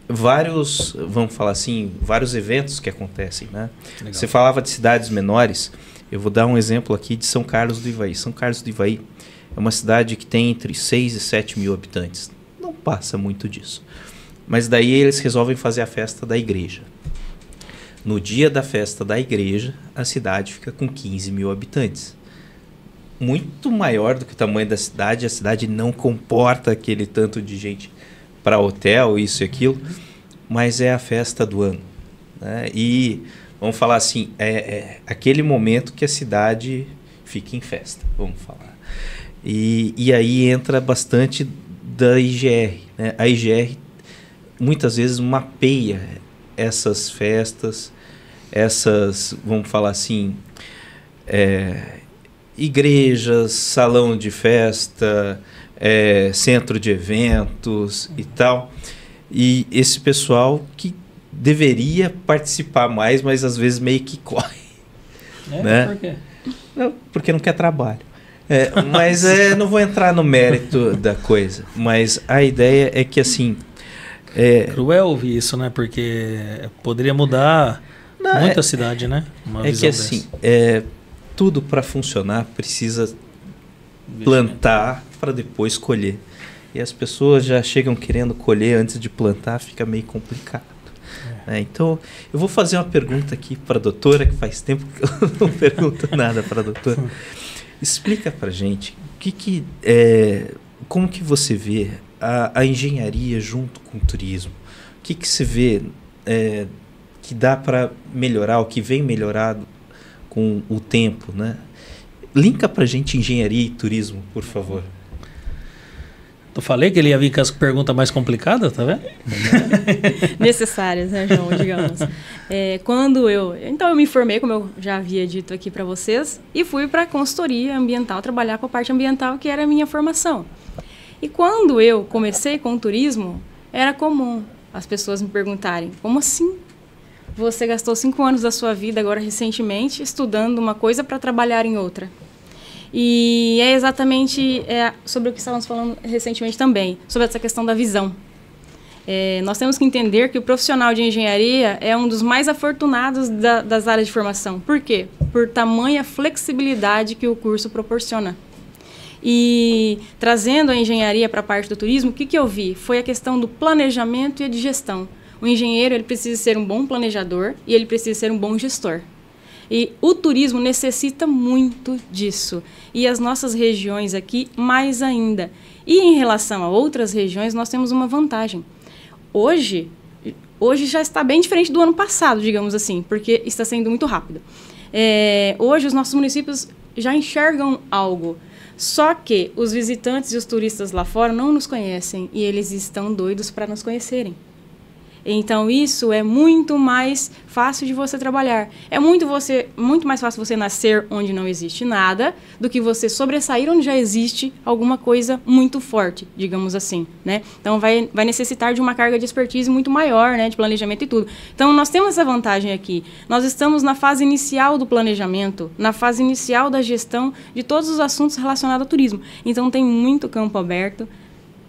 vários, vamos falar assim, vários eventos que acontecem. Né? Você falava de cidades menores, eu vou dar um exemplo aqui de São Carlos do Ivaí. São Carlos do Ivaí é uma cidade que tem entre 6 e 7 mil habitantes. Não passa muito disso. Mas daí eles resolvem fazer a festa da igreja. No dia da festa da igreja, a cidade fica com 15 mil habitantes. Muito maior do que o tamanho da cidade. A cidade não comporta aquele tanto de gente para hotel, isso e aquilo. Mas é a festa do ano. Né? E, vamos falar assim, é aquele momento que a cidade fica em festa, vamos falar. E aí entra bastante da IGR, né? A IGR muitas vezes mapeia essas festas, essas, vamos falar assim, igrejas, salão de festa, centro de eventos e tal. E esse pessoal que deveria participar mais, mas às vezes meio que corre. Né? Por quê? Não, porque não quer trabalho. Mas não vou entrar no mérito da coisa. Mas a ideia é que assim... Cruel ouvir isso, né? Porque poderia mudar muito a cidade, né? Uma visão que assim, tudo para funcionar precisa plantar para depois colher. E as pessoas já chegam querendo colher antes de plantar, fica meio complicado. Então, eu vou fazer uma pergunta aqui para a doutora, que faz tempo que eu não pergunto nada para a doutora. Explica para a gente como que você vê a engenharia junto com o turismo. O que você vê que dá para melhorar, o que vem melhorado com o tempo, né? Linka para a gente engenharia e turismo, por favor. Eu falei que ele ia vir com as perguntas mais complicadas, tá vendo? Necessárias, né, João, digamos. Então eu me formei, como eu já havia dito aqui para vocês, e fui para a consultoria ambiental, trabalhar com a parte ambiental, que era a minha formação. E quando eu comecei com o turismo, era comum as pessoas me perguntarem, como assim? Você gastou 5 anos da sua vida, agora recentemente, estudando uma coisa para trabalhar em outra. E é exatamente sobre o que estávamos falando recentemente também, sobre essa questão da visão. Nós temos que entender que o profissional de engenharia é um dos mais afortunados das áreas de formação. Por quê? Por tamanha flexibilidade que o curso proporciona. E trazendo a engenharia para a parte do turismo, o que eu vi? Foi a questão do planejamento e a de gestão. O engenheiro ele precisa ser um bom planejador e ele precisa ser um bom gestor. E o turismo necessita muito disso. E as nossas regiões aqui, mais ainda. E em relação a outras regiões, nós temos uma vantagem. Hoje já está bem diferente do ano passado, digamos assim, porque está sendo muito rápido. Hoje, os nossos municípios já enxergam algo. Só que os visitantes e os turistas lá fora não nos conhecem e eles estão doidos para nos conhecerem. Então, isso é muito mais fácil de você trabalhar. É muito mais fácil você nascer onde não existe nada do que você sobressair onde já existe alguma coisa muito forte, digamos assim, né? Então, vai necessitar de uma carga de expertise muito maior, né? De planejamento e tudo. Então, nós temos essa vantagem aqui. Nós estamos na fase inicial do planejamento, na fase inicial da gestão de todos os assuntos relacionados ao turismo. Então, tem muito campo aberto.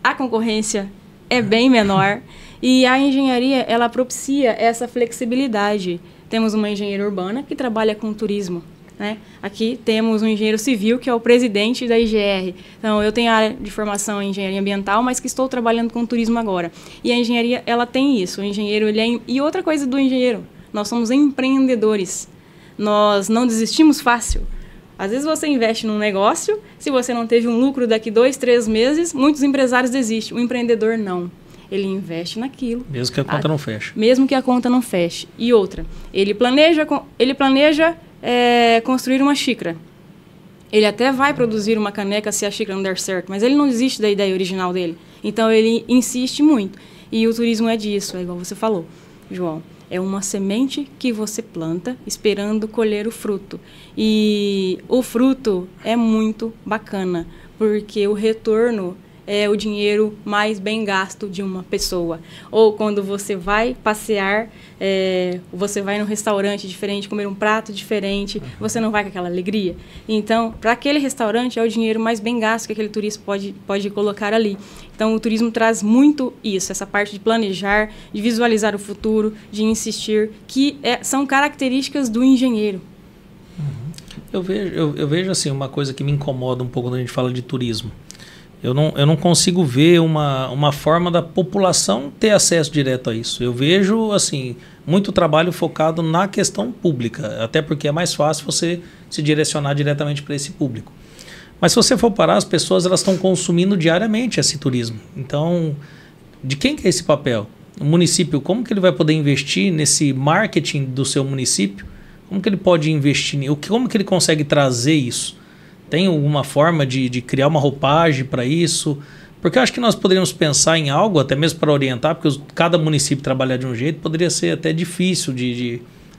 A concorrência é bem menor. E a engenharia, ela propicia essa flexibilidade. Temos uma engenheira urbana que trabalha com turismo, né? Aqui temos um engenheiro civil, que é o presidente da IGR. Então, eu tenho a área de formação em engenharia ambiental, mas que estou trabalhando com turismo agora. E a engenharia, ela tem isso. O engenheiro, E outra coisa do engenheiro, nós somos empreendedores. Nós não desistimos fácil. Às vezes você investe num negócio, se você não teve um lucro daqui 2, 3 meses, muitos empresários desistem. O empreendedor, não. Ele investe naquilo. Mesmo que a conta não feche. Mesmo que a conta não feche. E outra, ele planeja construir uma xícara. Ele até vai produzir uma caneca se a xícara não der certo, mas ele não desiste da ideia original dele. Então, ele insiste muito. E o turismo é disso, é igual você falou, João. É uma semente que você planta esperando colher o fruto. E o fruto é muito bacana, porque o retorno é o dinheiro mais bem gasto de uma pessoa. Ou quando você vai passear, você vai num restaurante diferente, comer um prato diferente, você não vai com aquela alegria. Então, para aquele restaurante, é o dinheiro mais bem gasto que aquele turista pode colocar ali. Então, o turismo traz muito isso, essa parte de planejar, de visualizar o futuro, de insistir, que são características do engenheiro. Eu vejo assim, uma coisa que me incomoda um pouco quando a gente fala de turismo. Eu não consigo ver uma forma da população ter acesso direto a isso. Eu vejo assim, muito trabalho focado na questão pública, até porque é mais fácil você se direcionar diretamente para esse público. Mas se você for parar, as pessoas elas estão consumindo diariamente esse turismo. Então, de quem que é esse papel? O município, como que ele vai poder investir nesse marketing do seu município? Como que ele pode investir? Como que ele consegue trazer isso? Tem alguma forma de criar uma roupagem para isso? Porque eu acho que nós poderíamos pensar em algo, até mesmo para orientar, porque cada município trabalhar de um jeito, poderia ser até difícil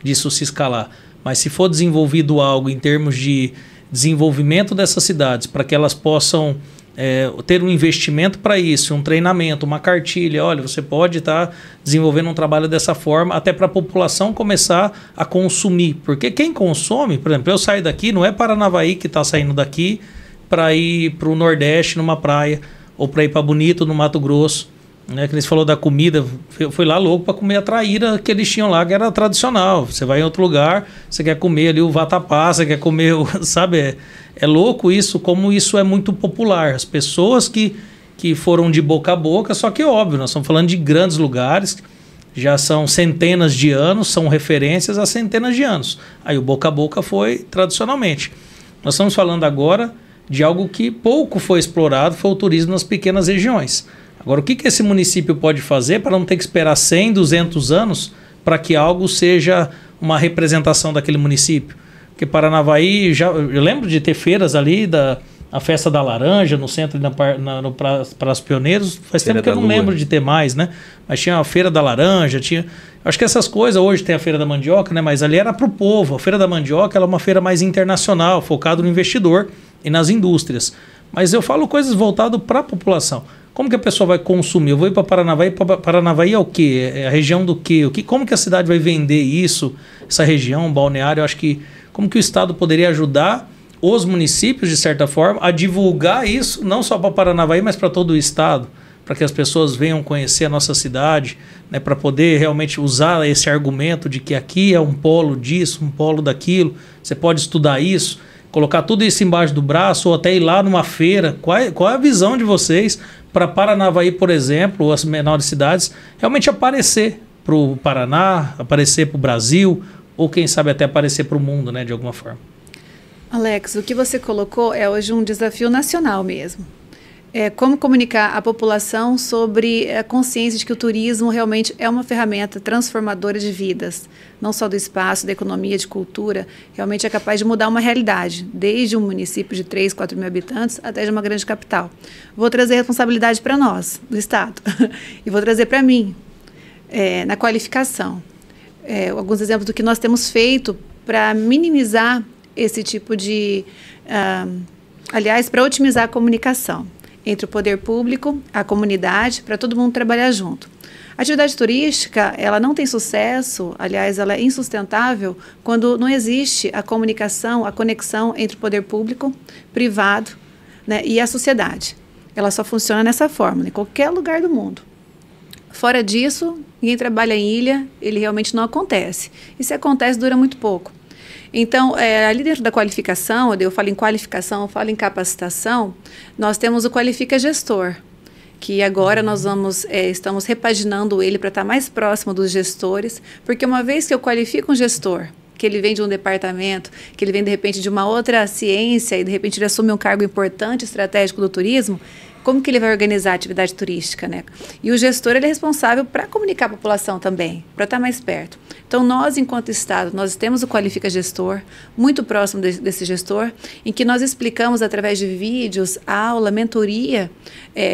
disso se escalar. Mas se for desenvolvido algo em termos de desenvolvimento dessas cidades, para que elas possam ter um investimento para isso, um treinamento, uma cartilha, olha, você pode estar desenvolvendo um trabalho dessa forma, até para a população começar a consumir. Porque quem consome, por exemplo, eu saio daqui, não é Paranavaí que está saindo daqui para ir para o Nordeste, numa praia, ou para ir para Bonito, no Mato Grosso, né? Que eles falou da comida, eu fui lá louco para comer a traíra que eles tinham lá, que era tradicional. Você vai em outro lugar, você quer comer ali o vatapá, você quer comer, sabe? É louco isso, como isso é muito popular. As pessoas que foram de boca a boca, só que óbvio, nós estamos falando de grandes lugares, já são centenas de anos, são referências há centenas de anos. Aí o boca a boca foi tradicionalmente. Nós estamos falando agora de algo que pouco foi explorado, foi o turismo nas pequenas regiões. Agora, o que esse município pode fazer para não ter que esperar 100, 200 anos para que algo seja uma representação daquele município? Porque Paranavaí, eu lembro de ter feiras ali, a Festa da Laranja, no centro, para os pioneiros, faz tempo que eu não lembro de ter mais, né? Mas tinha a Feira da Laranja, acho que essas coisas, hoje tem a Feira da Mandioca, né? Mas ali era para o povo. A Feira da Mandioca ela é uma feira mais internacional, focada no investidor e nas indústrias. Mas eu falo coisas voltadas para a população. Como que a pessoa vai consumir? Eu vou ir para Paranavaí. Paranavaí é o quê? É a região do quê? Como que a cidade vai vender isso? Essa região, balneário, eu acho que... Como que o Estado poderia ajudar os municípios, de certa forma, a divulgar isso, não só para Paranavaí, mas para todo o Estado, para que as pessoas venham conhecer a nossa cidade, né, para poder realmente usar esse argumento de que aqui é um polo disso, um polo daquilo, você pode estudar isso, colocar tudo isso embaixo do braço ou até ir lá numa feira. Qual é a visão de vocês para Paranavaí, por exemplo, ou as menores cidades, realmente aparecer para o Paraná, aparecer para o Brasil, ou quem sabe até aparecer para o mundo, né, de alguma forma? Alex, o que você colocou é hoje um desafio nacional mesmo. Como comunicar à população sobre a consciência de que o turismo realmente é uma ferramenta transformadora de vidas, não só do espaço, da economia, de cultura, realmente é capaz de mudar uma realidade, desde um município de 3, 4 mil habitantes até de uma grande capital. Vou trazer responsabilidade para nós, do Estado, e vou trazer para mim, na qualificação. Alguns exemplos do que nós temos feito para minimizar esse tipo de... aliás, para otimizar a comunicação entre o poder público, a comunidade, para todo mundo trabalhar junto. A atividade turística, ela não tem sucesso, aliás, ela é insustentável quando não existe a comunicação, a conexão entre o poder público, privado, né, e a sociedade. Ela só funciona nessa forma, em qualquer lugar do mundo. Fora disso, ninguém trabalha em ilha, ele realmente não acontece. E se acontece, dura muito pouco. Então, ali dentro da qualificação, eu falo em qualificação, eu falo em capacitação, nós temos o Qualifica Gestor, que agora nós estamos repaginando ele para estar mais próximo dos gestores, porque uma vez que eu qualifico um gestor, que ele vem de um departamento, que ele vem de repente de uma outra ciência e de repente ele assume um cargo importante, estratégico do turismo, como que ele vai organizar a atividade turística, né? E o gestor, ele é responsável para comunicar a população também, para estar mais perto. Então, nós, enquanto Estado, nós temos o Qualifica Gestor, muito próximo desse gestor, em que nós explicamos através de vídeos, aula, mentoria,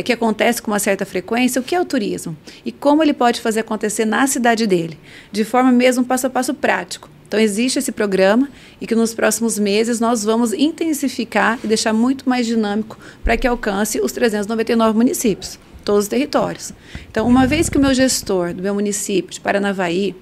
que acontece com uma certa frequência, o que é o turismo e como ele pode fazer acontecer na cidade dele, de forma mesmo passo a passo prático. Então, existe esse programa e que nos próximos meses nós vamos intensificar e deixar muito mais dinâmico para que alcance os 399 municípios, todos os territórios. Então, uma vez que o meu gestor do meu município de Paranavaí,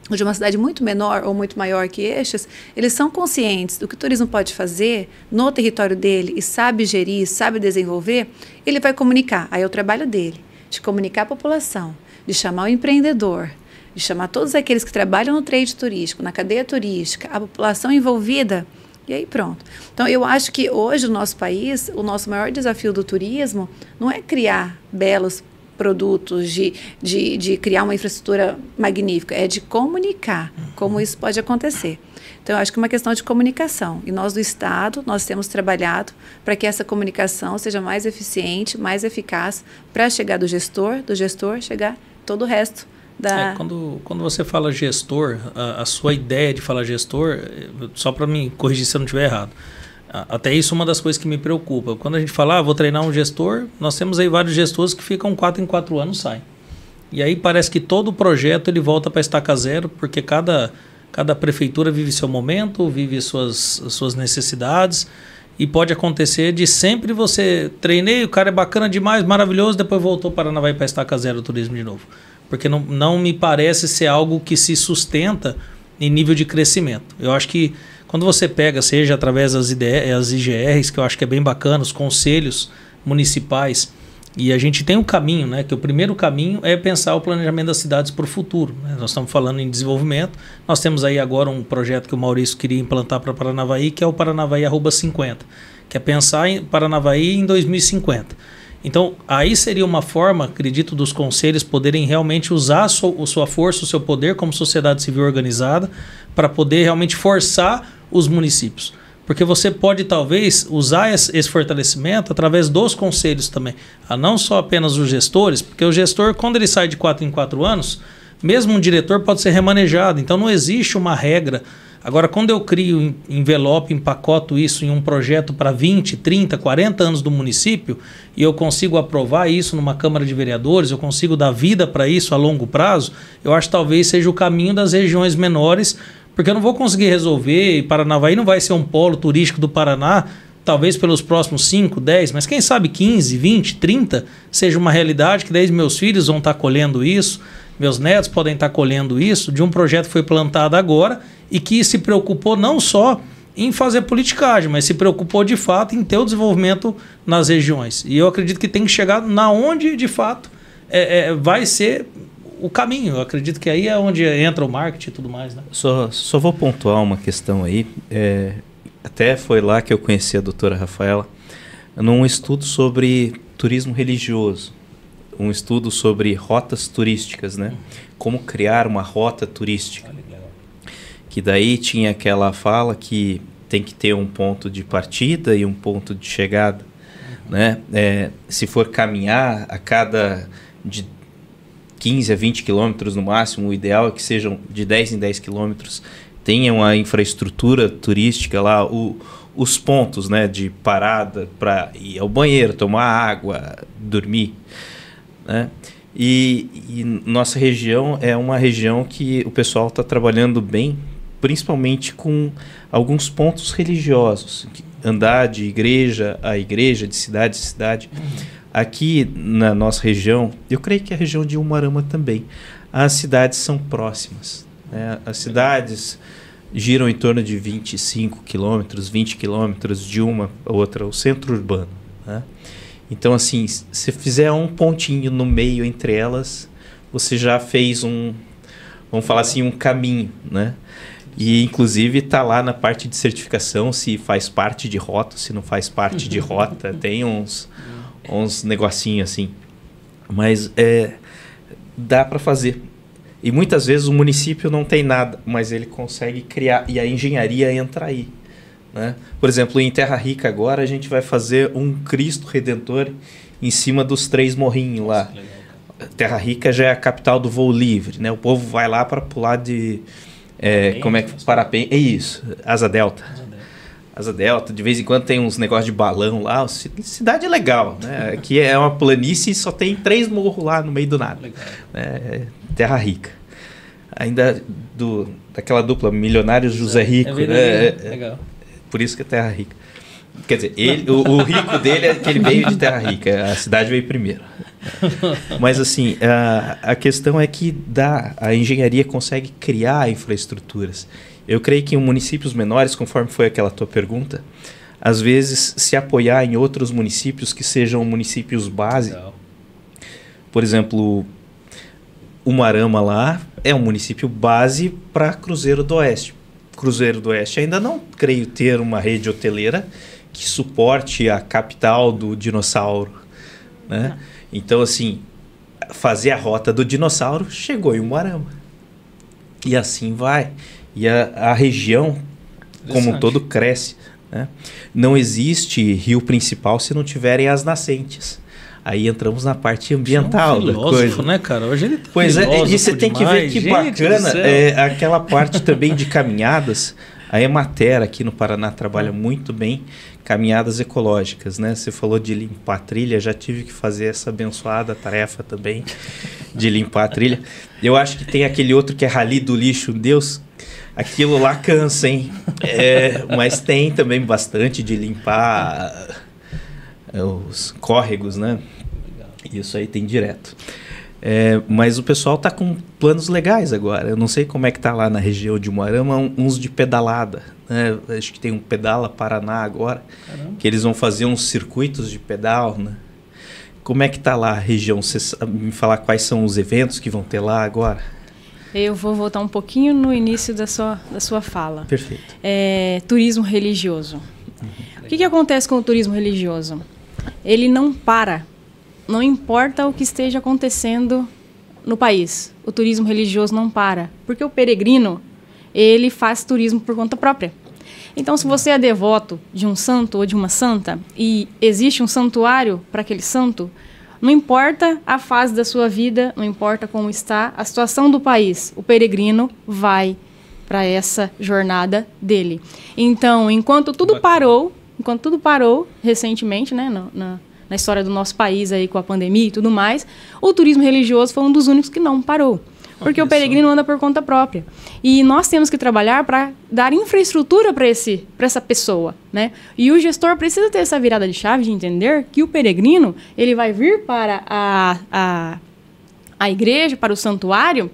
ou de uma cidade muito menor ou muito maior que estes, eles são conscientes do que o turismo pode fazer no território dele e sabe gerir, sabe desenvolver, ele vai comunicar. Aí é o trabalho dele, de comunicar a população, de chamar o empreendedor, de chamar todos aqueles que trabalham no trade turístico, na cadeia turística, a população envolvida, e aí pronto. Então, eu acho que hoje no nosso país, o nosso maior desafio do turismo não é criar belos produtos, de criar uma infraestrutura magnífica, é de comunicar como isso pode acontecer. Então, eu acho que é uma questão de comunicação. E nós do Estado, nós temos trabalhado para que essa comunicação seja mais eficiente, mais eficaz, para chegar do gestor chegar todo o resto. Quando você fala gestor, a sua ideia de falar gestor, só para me corrigir se eu não estiver errado, Até isso é uma das coisas que me preocupa. Quando a gente fala, vou treinar um gestor, nós temos aí vários gestores que ficam 4 em 4 anos saem. E aí parece que todo o projeto ele volta para estaca zero, porque cada prefeitura vive seu momento, vive suas necessidades, e pode acontecer de sempre você treinei, o cara é bacana demais, maravilhoso, depois voltou para Paranavaí para estaca zero o turismo de novo. Porque não me parece ser algo que se sustenta em nível de crescimento. Eu acho que quando você pega, seja através das IGRs, que eu acho que é bem bacana, os conselhos municipais, e a gente tem um caminho, né? Que o primeiro caminho é pensar o planejamento das cidades para o futuro. Né? Nós estamos falando em desenvolvimento, nós temos aí agora um projeto que o Maurício queria implantar para Paranavaí, que é o Paranavaí @50, que é pensar em Paranavaí em 2050. Então, aí seria uma forma, acredito, dos conselhos poderem realmente usar a sua força, o seu poder como sociedade civil organizada para poder realmente forçar os municípios. Porque você pode, talvez, usar esse fortalecimento através dos conselhos também. Não só apenas os gestores, porque o gestor, quando ele sai de 4 em 4 anos, mesmo um diretor pode ser remanejado. Então, não existe uma regra. Agora, quando eu crio envelope, empacoto isso em um projeto para 20, 30, 40 anos do município e eu consigo aprovar isso numa Câmara de Vereadores, eu consigo dar vida para isso a longo prazo, eu acho que talvez seja o caminho das regiões menores, porque eu não vou conseguir resolver, e Paranavaí não vai ser um polo turístico do Paraná, talvez pelos próximos 5, 10, mas quem sabe 15, 20, 30 seja uma realidade que daí meus filhos vão estar colhendo isso, meus netos podem estar colhendo isso, de um projeto que foi plantado agora e que se preocupou não só em fazer politicagem, mas se preocupou de fato em ter o desenvolvimento nas regiões. E eu acredito que tem que chegar na onde de fato vai ser o caminho. Eu acredito que aí é onde entra o marketing e tudo mais. Né? Só vou pontuar uma questão aí. Até foi lá que eu conheci a doutora Rafaela, num estudo sobre turismo religioso. Um estudo sobre rotas turísticas, né? Como criar uma rota turística. Que daí tinha aquela fala que tem que ter um ponto de partida e um ponto de chegada, né? Se for caminhar a cada de 15 a 20 quilômetros no máximo, o ideal é que sejam de 10 em 10 quilômetros, tenha uma infraestrutura turística lá, os pontos, né, de parada para ir ao banheiro, tomar água, dormir, né? E nossa região é uma região que o pessoal está trabalhando bem, principalmente com alguns pontos religiosos, andar de igreja a igreja, de cidade a cidade. Aqui na nossa região, eu creio que a região de Umuarama também, as cidades são próximas, né? As cidades giram em torno de 25 quilômetros, 20 quilômetros de uma a outra, o centro urbano, né? Então, assim, se fizer um pontinho no meio entre elas, você já fez vamos falar assim, um caminho, né? E, inclusive, está lá na parte de certificação, se faz parte de rota, se não faz parte de rota, tem uns negocinhos assim. Mas dá para fazer. E muitas vezes o município não tem nada, mas ele consegue criar, e a engenharia entra aí. Né? Por exemplo, em Terra Rica agora a gente vai fazer um Cristo Redentor em cima dos 3 morrinhos lá. Terra Rica já é a capital do voo livre, né? O povo vai lá para pular de parapente, é isso, asa delta. Asa delta, de vez em quando tem uns negócios de balão lá, cidade é legal, né? Aqui é uma planície e só tem 3 morros lá no meio do nada. Terra Rica. Ainda daquela dupla, Milionários José Rico, legal. Por isso que é Terra Rica. Quer dizer, o rico dele é que ele veio de Terra Rica, a cidade veio primeiro. Mas assim, a questão é que a engenharia consegue criar infraestruturas. Eu creio que em municípios menores, conforme foi aquela tua pergunta, às vezes se apoiar em outros municípios que sejam municípios base. Por exemplo, Umuarama lá é um município base para Cruzeiro do Oeste. Cruzeiro do Oeste ainda não creio ter uma rede hoteleira que suporte a capital do dinossauro, né? Então, assim, fazer a rota do dinossauro chegou em Umuarama. E assim vai. E a região, como um todo, cresce, né? Não existe rio principal se não tiverem as nascentes. Aí entramos na parte ambiental da coisa, né, cara? Hoje ele tá pois é, e você tem que ver que bacana aquela parte também de caminhadas. A Emater aqui no Paraná trabalha muito bem caminhadas ecológicas, né? Você falou de limpar a trilha, já tive que fazer essa abençoada tarefa também de limpar a trilha. Eu acho que tem aquele outro que é Rally do Lixo, Deus, aquilo lá cansa, hein? Mas tem também bastante de limpar os córregos, né? Isso aí tem direto. Mas o pessoal está com planos legais agora. Eu não sei como é que está lá na região de Umuarama, uns de pedalada, né? Acho que tem um Pedala Paraná agora. Caramba. Que eles vão fazer uns circuitos de pedal, né? Como é que está lá a região? Você sabe me falar quais são os eventos que vão ter lá agora? Eu vou voltar um pouquinho no início da sua fala. Perfeito. Turismo religioso. O que acontece com o turismo religioso? Ele não para. Não importa o que esteja acontecendo no país, o turismo religioso não para, porque o peregrino, ele faz turismo por conta própria. Então, se você é devoto de um santo ou de uma santa e existe um santuário para aquele santo, não importa a fase da sua vida, não importa como está a situação do país, o peregrino vai para essa jornada dele. Então, enquanto tudo parou recentemente, né, na história do nosso país aí com a pandemia e tudo mais, o turismo religioso foi um dos únicos que não parou. Porque o peregrino anda por conta própria. E nós temos que trabalhar para dar infraestrutura para essa pessoa, né? E o gestor precisa ter essa virada de chave de entender que o peregrino, ele vai vir para a igreja, para o santuário,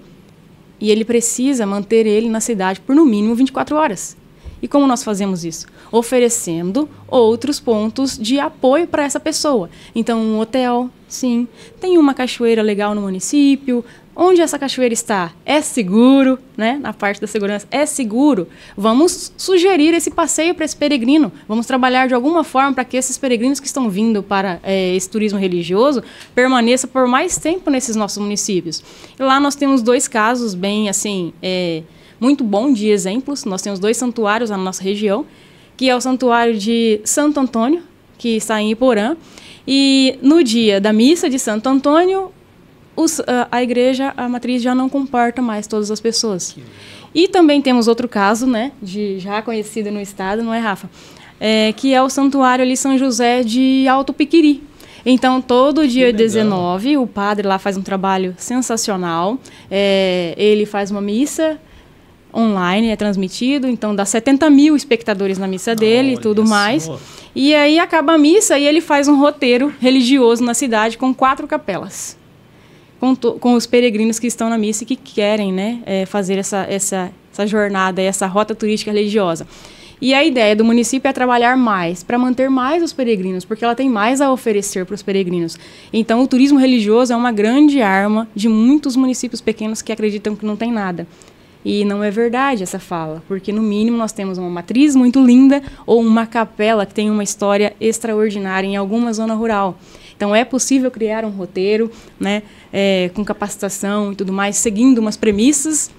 e ele precisa manter ele na cidade por no mínimo 24 horas. E como nós fazemos isso? Oferecendo outros pontos de apoio para essa pessoa. Então, um hotel, sim. Tem uma cachoeira legal no município. Onde essa cachoeira está? É seguro, né? Na parte da segurança, é seguro. Vamos sugerir esse passeio para esse peregrino. Vamos trabalhar de alguma forma para que esses peregrinos que estão vindo para esse turismo religioso permaneçam por mais tempo nesses nossos municípios. E lá nós temos 2 casos bem, assim, muito bom de exemplos. Nós temos 2 santuários na nossa região, que é o santuário de Santo Antônio, que está em Iporã. E no dia da missa de Santo Antônio, a igreja, a matriz já não comporta mais todas as pessoas. E também temos outro caso, né, já conhecido no estado, não é, Rafa? Que é o santuário ali São José de Alto Piquiri. Então, todo dia 19, o padre lá faz um trabalho sensacional. Ele faz uma missa online, é transmitido, então dá 70 mil espectadores na missa dele e tudo mais. E aí acaba a missa e ele faz um roteiro religioso na cidade com 4 capelas. Com os peregrinos que estão na missa e que querem, né, fazer essa jornada, essa rota turística religiosa. E a ideia do município é trabalhar mais, para manter mais os peregrinos, porque ela tem mais a oferecer para os peregrinos. Então, o turismo religioso é uma grande arma de muitos municípios pequenos que acreditam que não tem nada. E não é verdade essa fala, porque no mínimo nós temos uma matriz muito linda ou uma capela que tem uma história extraordinária em alguma zona rural. Então, é possível criar um roteiro, né, com capacitação e tudo mais, seguindo umas premissas,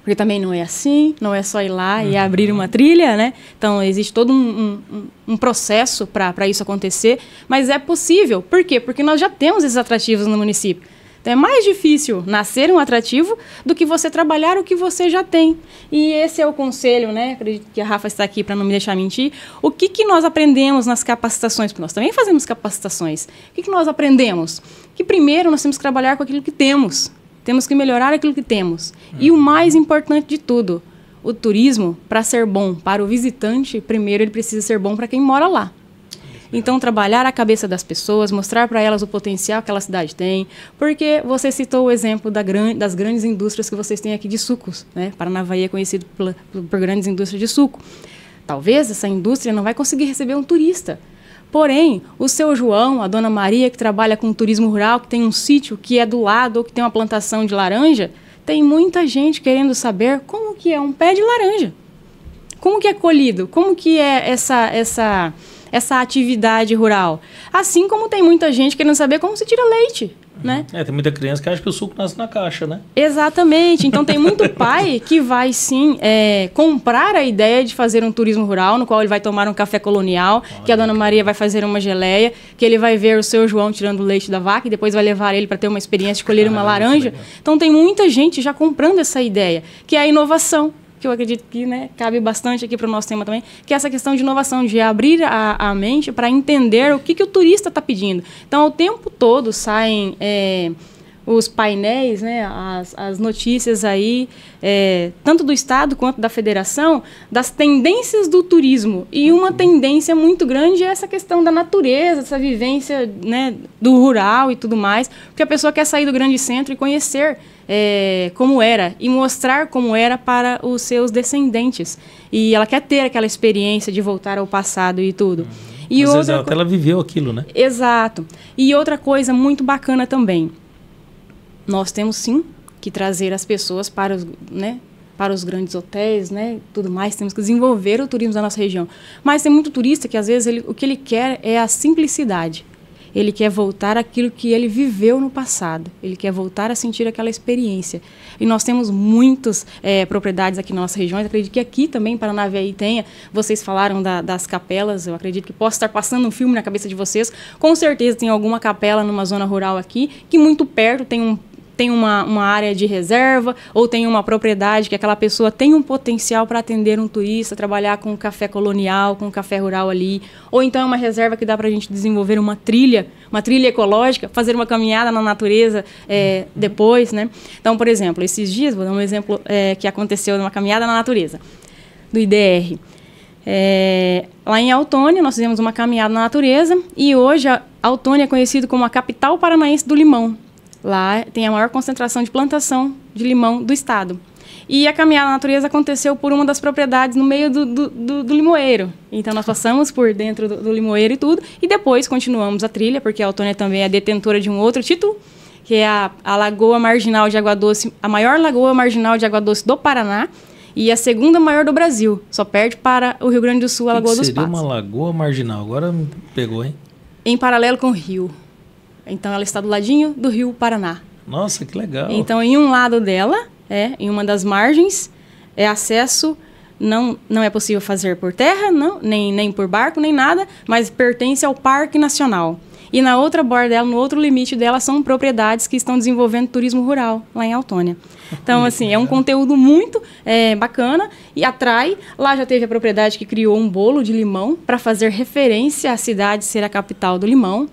porque também não é assim, não é só ir lá e abrir uma trilha, né? Então, existe todo um processo para isso acontecer, mas é possível. Por quê? Porque nós já temos esses atrativos no município. Então, é mais difícil nascer um atrativo do que você trabalhar o que você já tem. E esse é o conselho, né? Acredito que a Rafa está aqui para não me deixar mentir. O que nós aprendemos nas capacitações? Porque nós também fazemos capacitações. O que nós aprendemos? Que primeiro nós temos que trabalhar com aquilo que temos. Temos que melhorar aquilo que temos. E o mais importante de tudo, o turismo, para ser bom para o visitante, primeiro ele precisa ser bom para quem mora lá. Então, trabalhar a cabeça das pessoas, mostrar para elas o potencial que aquela cidade tem, porque você citou o exemplo das grandes indústrias que vocês têm aqui de sucos, né? Paranavaí é conhecido por grandes indústrias de suco. Talvez essa indústria não vai conseguir receber um turista. Porém, o seu João, a dona Maria, que trabalha com turismo rural, que tem um sítio que é do lado ou que tem uma plantação de laranja, tem muita gente querendo saber como que é um pé de laranja. Como que é colhido? Como que é essa atividade rural? Assim como tem muita gente querendo saber como se tira leite, né? Tem muita criança que acha que o suco nasce na caixa, né? Exatamente. Então, tem muito pai que vai, sim, comprar a ideia de fazer um turismo rural, no qual ele vai tomar um café colonial, que a dona Maria vai fazer uma geleia, que ele vai ver o seu João tirando o leite da vaca e depois vai levar ele para ter uma experiência de colher uma laranja. Então, tem muita gente já comprando essa ideia, que é a inovação, que eu acredito que, né, cabe bastante aqui para o nosso tema também, que é essa questão de inovação, de abrir a mente para entender o que o turista está pedindo. Então, o tempo todo saem os painéis, né, as notícias aí, tanto do Estado quanto da Federação, das tendências do turismo. E uma tendência muito grande é essa questão da natureza, essa vivência, né, do rural e tudo mais, porque a pessoa quer sair do grande centro e conhecer como era, e mostrar como era para os seus descendentes. E ela quer ter aquela experiência de voltar ao passado e tudo. E às vezes até ela viveu aquilo, né? Exato. E outra coisa muito bacana também, nós temos sim que trazer as pessoas para os grandes hotéis, né, tudo mais, temos que desenvolver o turismo da nossa região. Mas tem muito turista que às vezes o que ele quer é a simplicidade. Ele quer voltar àquilo que ele viveu no passado. Ele quer voltar a sentir aquela experiência. E nós temos muitas propriedades aqui na nossa região. Eu acredito que aqui também, em Paranavaí, tenha. Vocês falaram das capelas. Eu acredito que possa estar passando um filme na cabeça de vocês. Com certeza tem alguma capela numa zona rural aqui, que muito perto tem uma área de reserva, ou tem uma propriedade que aquela pessoa tem um potencial para atender um turista, trabalhar com café colonial, com café rural ali, ou então é uma reserva que dá para a gente desenvolver uma trilha ecológica, fazer uma caminhada na natureza depois, né? Então, por exemplo, esses dias, vou dar um exemplo que aconteceu numa caminhada na natureza, do IDR. Lá em Autônia, nós fizemos uma caminhada na natureza, e hoje a Autônia é conhecida como a capital paranaense do limão. Lá tem a maior concentração de plantação de limão do estado. E a caminhada na natureza aconteceu por uma das propriedades no meio do limoeiro. Então, nós passamos por dentro do limoeiro e tudo, e depois continuamos a trilha, porque a Autônia também é detentora de um outro título, que é a Lagoa Marginal de Água Doce, a maior lagoa marginal de água doce do Paraná, e a segunda maior do Brasil. Só perde para o Rio Grande do Sul, a Lagoa dos Patos. Seria uma lagoa marginal? Agora me pegou, hein? Em paralelo com o rio. Então, ela está do ladinho do rio Paraná. Nossa, que legal. Então, em um lado dela, em uma das margens, acesso, não é possível fazer por terra, não, nem por barco, nem nada, mas pertence ao Parque Nacional. E na outra borda dela, no outro limite dela, são propriedades que estão desenvolvendo turismo rural, lá em Autônia. Então, assim, é um conteúdo muito bacana e atrai. Lá já teve a propriedade que criou um bolo de limão para fazer referência à cidade ser a capital do limão.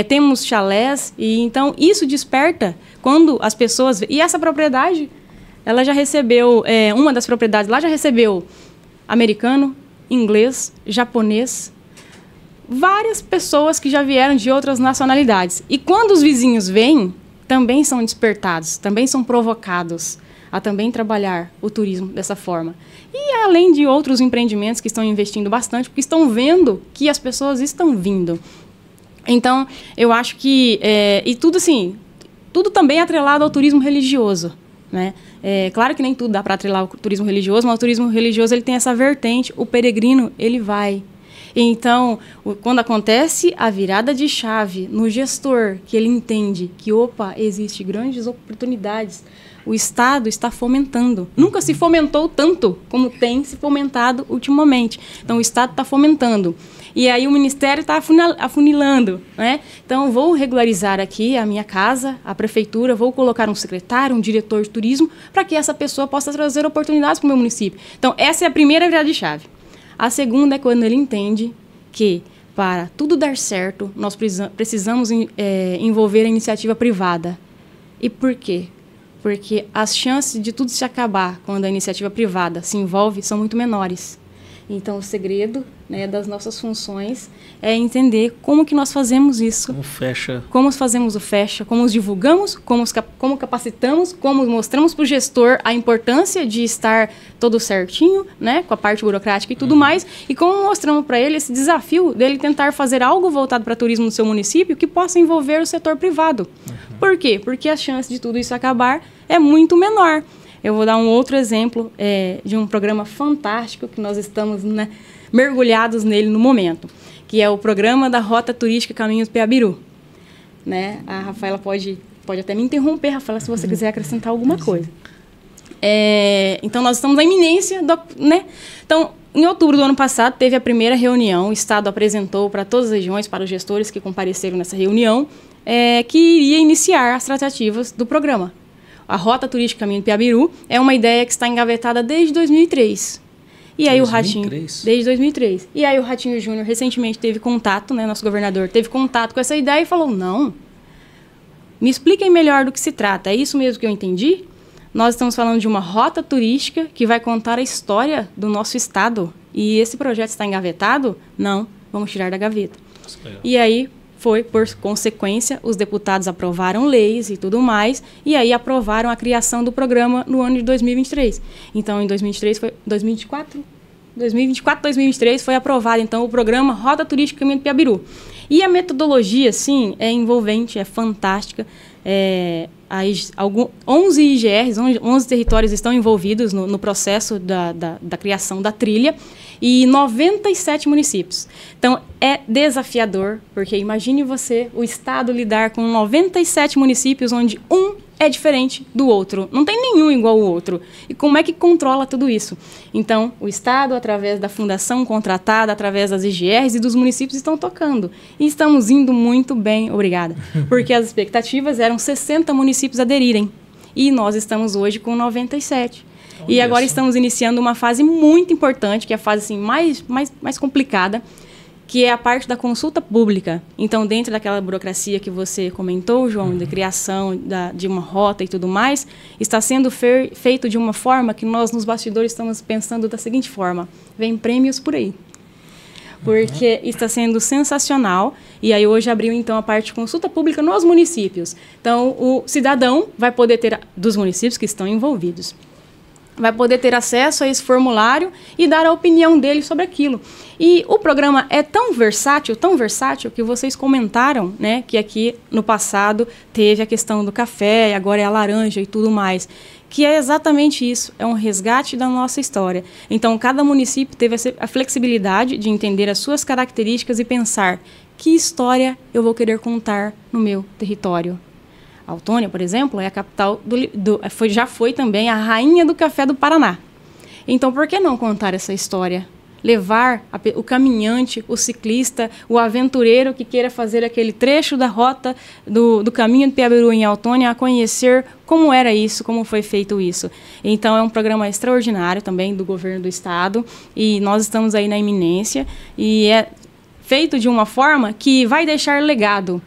Temos chalés, e então isso desperta quando as pessoas... E essa propriedade, ela já recebeu... uma das propriedades lá já recebeu americano, inglês, japonês, várias pessoas que já vieram de outras nacionalidades. E quando os vizinhos vêm, também são despertados, também são provocados a também trabalhar o turismo dessa forma. E além de outros empreendimentos que estão investindo bastante, porque estão vendo que as pessoas estão vindo. Então, eu acho que... e tudo assim, tudo também atrelado ao turismo religioso, né? Claro que nem tudo dá para atrelar ao turismo religioso, mas o turismo religioso ele tem essa vertente, o peregrino, ele vai. Então, quando acontece a virada de chave no gestor, que ele entende que, existem grandes oportunidades, o Estado está fomentando. Nunca se fomentou tanto como tem se fomentado ultimamente. Então, o Estado está fomentando. E aí o Ministério está afunilando, né? Então, vou regularizar aqui a minha casa, a prefeitura, vou colocar um secretário, um diretor de turismo, para que essa pessoa possa trazer oportunidades para o meu município. Então, essa é a primeira virada de chave. A segunda é quando ele entende que, para tudo dar certo, nós precisamos envolver a iniciativa privada. E por quê? Porque as chances de tudo se acabar quando a iniciativa privada se envolve são muito menores. Então, o segredo, né, das nossas funções é entender como que nós fazemos isso. Como fecha. Como fazemos o fecha, como os divulgamos, como capacitamos, como mostramos para o gestor a importância de estar todo certinho, né, com a parte burocrática e tudo mais, e como mostramos para ele esse desafio dele tentar fazer algo voltado para turismo no seu município que possa envolver o setor privado. Por quê? Porque a chance de tudo isso acabar é muito menor. Eu vou dar um outro exemplo de um programa fantástico que nós estamos, né, mergulhados nele no momento, que é o programa da Rota Turística Caminhos Piabiru. Né? A Rafaela pode até me interromper, Rafaela, se você quiser acrescentar alguma coisa. Então, nós estamos na iminência, né? Então, em outubro do ano passado, teve a primeira reunião, o Estado apresentou para todas as regiões, para os gestores que compareceram nessa reunião, que iria iniciar as tratativas do programa. a Rota Turística Caminho do Piabiru é uma ideia que está engavetada desde 2003. E aí 2003? O Ratinho, desde 2003. E aí o Ratinho Júnior recentemente teve contato, né, nosso governador teve contato com essa ideia e falou, não, me expliquem melhor do que se trata, é isso mesmo que eu entendi? Nós estamos falando de uma rota turística que vai contar a história do nosso estado. E esse projeto está engavetado? Não, vamos tirar da gaveta. E aí foi, por consequência, os deputados aprovaram leis e tudo mais, e aí aprovaram a criação do programa no ano de 2023. Então, em 2023 foi 2024, 2023 foi aprovado então o programa Rota Turística Caminho do Piabiru. E a metodologia, sim, é envolvente, é fantástica. 11 IGRs, 11 territórios estão envolvidos no processo da criação da trilha e 97 municípios. Então, é desafiador, porque imagine você, o Estado, lidar com 97 municípios onde um é diferente do outro. Não tem nenhum igual ao outro. E como é que controla tudo isso? Então, o Estado, através da fundação contratada, através das IGRs e dos municípios, estão tocando. E estamos indo muito bem, obrigada. Porque as expectativas eram 60 municípios aderirem. E nós estamos hoje com 97. E agora estamos iniciando uma fase muito importante, que é a fase assim, mais complicada, que é a parte da consulta pública. Então, dentro daquela burocracia que você comentou, João, de criação de uma rota e tudo mais, está sendo feito de uma forma que nós, nos bastidores, estamos pensando da seguinte forma: vem prêmios por aí. Porque está sendo sensacional. E aí hoje abriu, então, a parte de consulta pública nos municípios. Então, o cidadão vai poder ter, dos municípios que estão envolvidos, vai poder ter acesso a esse formulário e dar a opinião dele sobre aquilo. E o programa é tão versátil, que vocês comentaram, né, que aqui no passado teve a questão do café, e agora é a laranja e tudo mais, que é exatamente isso, é um resgate da nossa história. Então, cada município teve a flexibilidade de entender as suas características e pensar que história eu vou querer contar no meu território. Autônia, por exemplo, é a capital já foi também a rainha do café do Paraná. Então, por que não contar essa história? Levar o caminhante, o ciclista, o aventureiro que queira fazer aquele trecho da rota do caminho do Piabiru em Autônia a conhecer como era isso, como foi feito isso. Então, é um programa extraordinário também do governo do estado e nós estamos aí na iminência e é feito de uma forma que vai deixar legado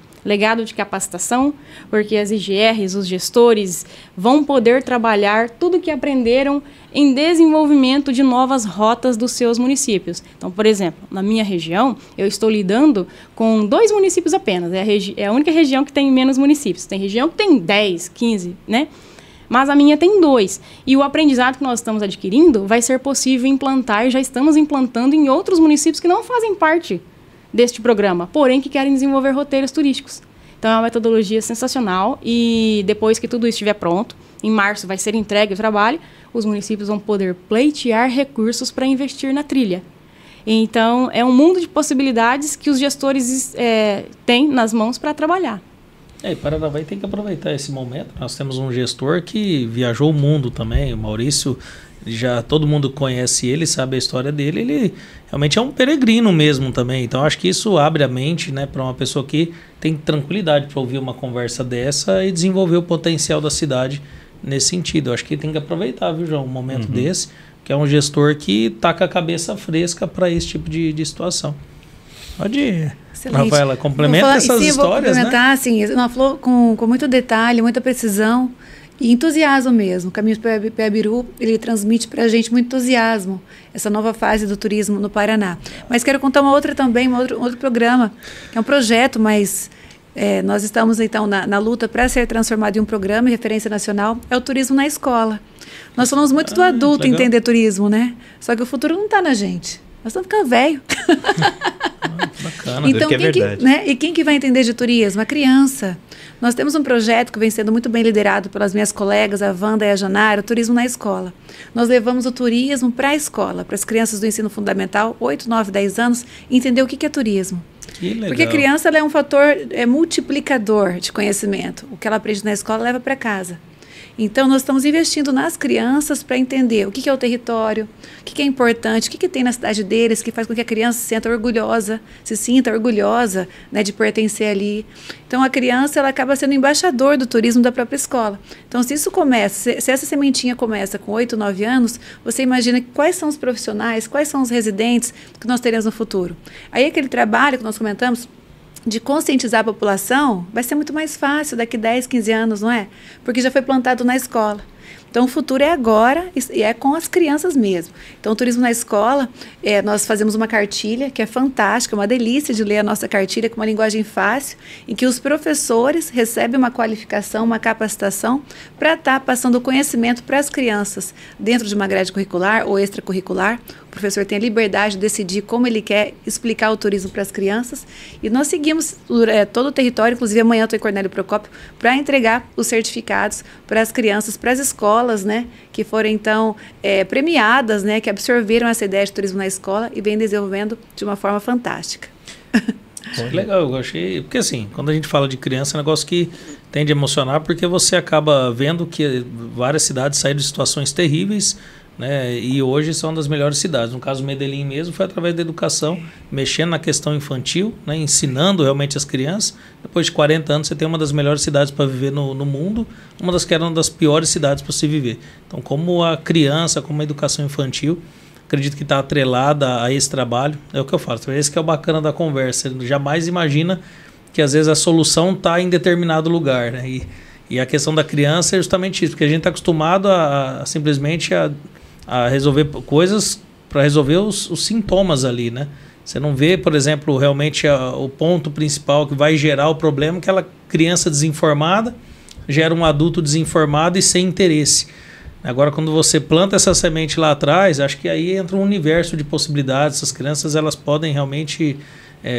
de capacitação, porque as IGRs, os gestores, vão poder trabalhar tudo que aprenderam em desenvolvimento de novas rotas dos seus municípios. Então, por exemplo, na minha região, eu estou lidando com 2 municípios apenas. É a única região que tem menos municípios. Tem região que tem 10, 15, né? Mas a minha tem 2. E o aprendizado que nós estamos adquirindo vai ser possível implantar, e já estamos implantando em outros municípios que não fazem parte deste programa, porém que querem desenvolver roteiros turísticos. Então é uma metodologia sensacional e depois que tudo isso estiver pronto, em março vai ser entregue o trabalho, os municípios vão poder pleitear recursos para investir na trilha. Então é um mundo de possibilidades que os gestores têm nas mãos para trabalhar. E Paranavaí tem que aproveitar esse momento. Nós temos um gestor que viajou o mundo também, o Maurício. Já todo mundo conhece ele, sabe a história dele, ele realmente é um peregrino mesmo também, então acho que isso abre a mente, né, para uma pessoa que tem tranquilidade para ouvir uma conversa dessa e desenvolver o potencial da cidade nesse sentido. Eu acho que tem que aproveitar, viu, João, um momento desse, que é um gestor que tá com a cabeça fresca para esse tipo de situação. Pode ir. Excelente. Rafaela, complementa essas histórias, vou complementar, né? Sim, ela falou com muito detalhe, muita precisão. E entusiasmo mesmo. O Caminho do Piabiru, ele transmite para a gente muito entusiasmo, essa nova fase do turismo no Paraná. Mas quero contar uma outra também, um outro programa, que é um projeto, mas nós estamos então na luta para ser transformado em um programa, referência nacional, é o turismo na escola. Nós falamos muito do adulto entender turismo, né? Só que o futuro não está na gente. Nós estamos ficando velho. Bacana, então, que é verdade. E quem que vai entender de turismo? A criança. Nós temos um projeto que vem sendo muito bem liderado pelas minhas colegas, a Wanda e a Janara, o Turismo na Escola. Nós levamos o turismo para a escola, para as crianças do ensino fundamental, 8, 9, 10 anos, entender o que é turismo. Que legal. Porque a criança ela é um fator multiplicador de conhecimento. O que ela aprende na escola leva para casa. Então, nós estamos investindo nas crianças para entender o que é o território, o que é importante, o que tem na cidade deles, que faz com que a criança se sinta orgulhosa, né, de pertencer ali. Então, a criança ela acaba sendo embaixador do turismo da própria escola. Então, se isso começa, se essa sementinha começa com 8, 9 anos, você imagina quais são os profissionais, quais são os residentes que nós teremos no futuro. Aí, aquele trabalho que nós comentamos, de conscientizar a população, vai ser muito mais fácil daqui 10, 15 anos, não é? Porque já foi plantado na escola. Então, o futuro é agora e é com as crianças mesmo. Então, o turismo na escola, nós fazemos uma cartilha que é fantástica, uma delícia de ler a nossa cartilha com uma linguagem fácil, em que os professores recebem uma qualificação, uma capacitação para estar passando o conhecimento para as crianças, dentro de uma grade curricular ou extracurricular. O professor tem a liberdade de decidir como ele quer explicar o turismo para as crianças. E nós seguimos todo o território, inclusive amanhã eu estou em Cornélio Procópio, para entregar os certificados para as crianças, para as escolas, né, que foram então premiadas, né, que absorveram essa ideia de turismo na escola e vem desenvolvendo de uma forma fantástica. Que legal, eu achei. Porque assim, quando a gente fala de criança, é um negócio que tende a emocionar, porque você acaba vendo que várias cidades saíram de situações terríveis, né, e hoje são uma das melhores cidades. No caso, Medellín mesmo foi através da educação, mexendo na questão infantil, né, ensinando realmente as crianças. Depois de 40 anos, você tem uma das melhores cidades para viver no mundo, uma das que era uma das piores cidades para se viver. Então, como a criança, como a educação infantil, acredito que está atrelada a esse trabalho. É o que eu falo, esse que é o bacana da conversa. Você jamais imagina que às vezes a solução está em determinado lugar, né? E a questão da criança é justamente isso, porque a gente está acostumado a simplesmente a resolver coisas para resolver os sintomas ali, né? Você não vê, por exemplo, realmente o ponto principal que vai gerar o problema, aquela criança desinformada gera um adulto desinformado e sem interesse. Agora, quando você planta essa semente lá atrás, acho que aí entra um universo de possibilidades. Essas crianças elas podem realmente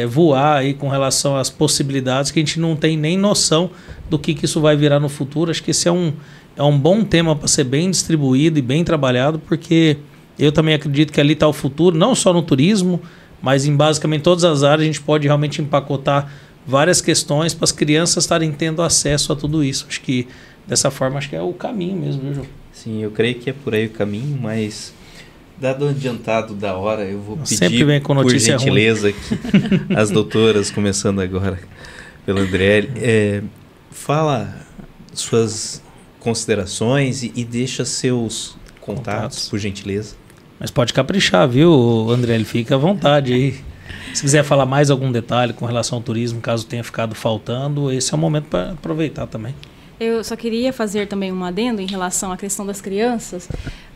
voar aí com relação às possibilidades que a gente não tem nem noção do que isso vai virar no futuro. Acho que esse é um bom tema para ser bem distribuído e bem trabalhado, porque eu também acredito que ali está o futuro, não só no turismo, mas em basicamente todas as áreas a gente pode realmente empacotar várias questões para as crianças estarem tendo acesso a tudo isso. Acho que dessa forma acho que é o caminho mesmo, viu, João? Sim, eu creio que é por aí o caminho, mas dado o adiantado da hora, eu vou pedir, sempre vem com notícia por gentileza, que as doutoras, começando agora pelo Andriele, fala suas considerações e deixa seus contatos, por gentileza. Mas pode caprichar, viu, André? Ele fica à vontade aí. Se quiser falar mais algum detalhe com relação ao turismo, caso tenha ficado faltando, esse é o momento para aproveitar também. Eu só queria fazer também um adendo em relação à questão das crianças,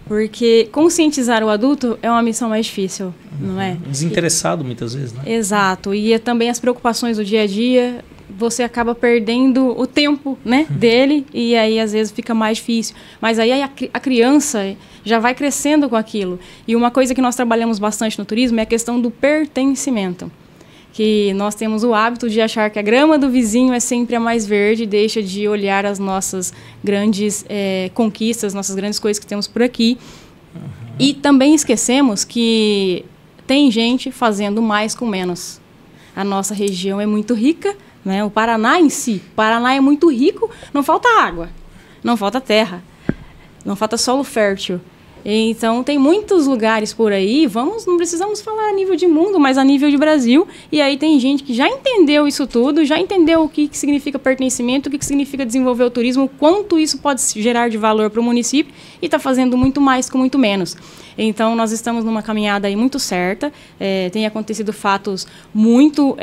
porque conscientizar o adulto é uma missão mais difícil, não é? Desinteressado muitas vezes, né? Exato. E também as preocupações do dia a dia, você acaba perdendo o tempo, né, dele, e aí às vezes fica mais difícil. Mas aí a criança já vai crescendo com aquilo. E uma coisa que nós trabalhamos bastante no turismo é a questão do pertencimento. Que nós temos o hábito de achar que a grama do vizinho é sempre a mais verde, deixa de olhar as nossas grandes conquistas, nossas grandes coisas que temos por aqui. E também esquecemos que tem gente fazendo mais com menos. A nossa região é muito rica, né? O Paraná em si, o Paraná é muito rico, não falta água, não falta terra, não falta solo fértil. Então, tem muitos lugares por aí, não precisamos falar a nível de mundo, mas a nível de Brasil, e aí tem gente que já entendeu isso tudo, já entendeu o que significa pertencimento, o que significa desenvolver o turismo, o quanto isso pode gerar de valor para o município, e está fazendo muito mais com muito menos. Então, nós estamos numa caminhada aí muito certa, tem acontecido fatos muito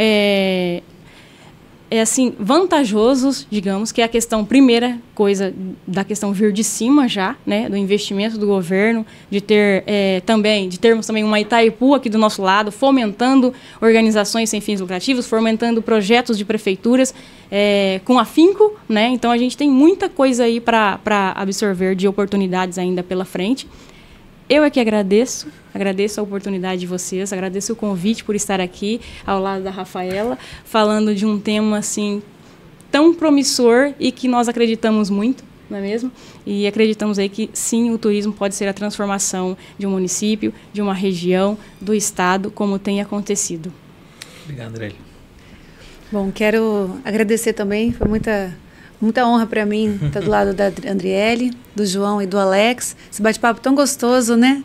assim, vantajosos, digamos, que é a questão, primeira coisa, da questão vir de cima já, né, do investimento do governo, de termos também uma Itaipu aqui do nosso lado, fomentando organizações sem fins lucrativos, fomentando projetos de prefeituras com afinco, né, então a gente tem muita coisa aí para absorver de oportunidades ainda pela frente. Eu é que agradeço a oportunidade de vocês, agradeço o convite por estar aqui ao lado da Rafaela, falando de um tema assim tão promissor e que nós acreditamos muito, não é mesmo? E acreditamos aí que sim, o turismo pode ser a transformação de um município, de uma região, do estado, como tem acontecido. Obrigado, André. Bom, quero agradecer também, foi Muita honra para mim estar do lado da Andriele, do João e do Alex. Esse bate-papo tão gostoso, né?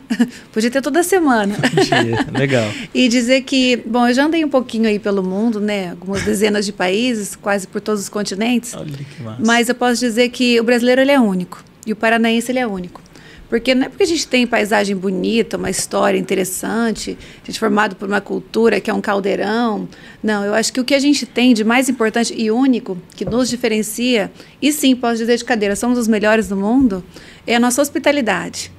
Podia ter toda semana. Podia, legal. E dizer que, bom, eu já andei um pouquinho aí pelo mundo, né? Algumas dezenas de países, quase por todos os continentes. Olha que massa. Mas eu posso dizer que o brasileiro, ele é único. E o paranaense, ele é único. Porque não é porque a gente tem paisagem bonita, uma história interessante, a gente é formado por uma cultura que é um caldeirão. Não, eu acho que o que a gente tem de mais importante e único, que nos diferencia, e sim, posso dizer de cadeira, somos os melhores do mundo, é a nossa hospitalidade.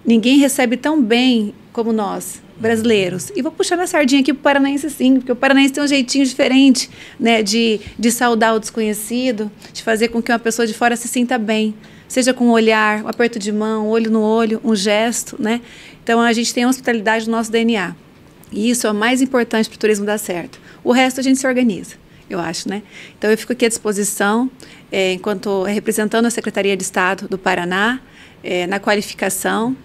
Ninguém recebe tão bem como nós, brasileiros. E vou puxar minha sardinha aqui para o paranaense, sim, porque o paranaense tem um jeitinho diferente, né, de saudar o desconhecido, de fazer com que uma pessoa de fora se sinta bem. Seja com um olhar, um aperto de mão, olho no olho, um gesto, né? Então, a gente tem a hospitalidade no nosso DNA. E isso é o mais importante para o turismo dar certo. O resto a gente se organiza, eu acho, né? Então, eu fico aqui à disposição, enquanto representando a Secretaria de Estado do Paraná, na qualificação.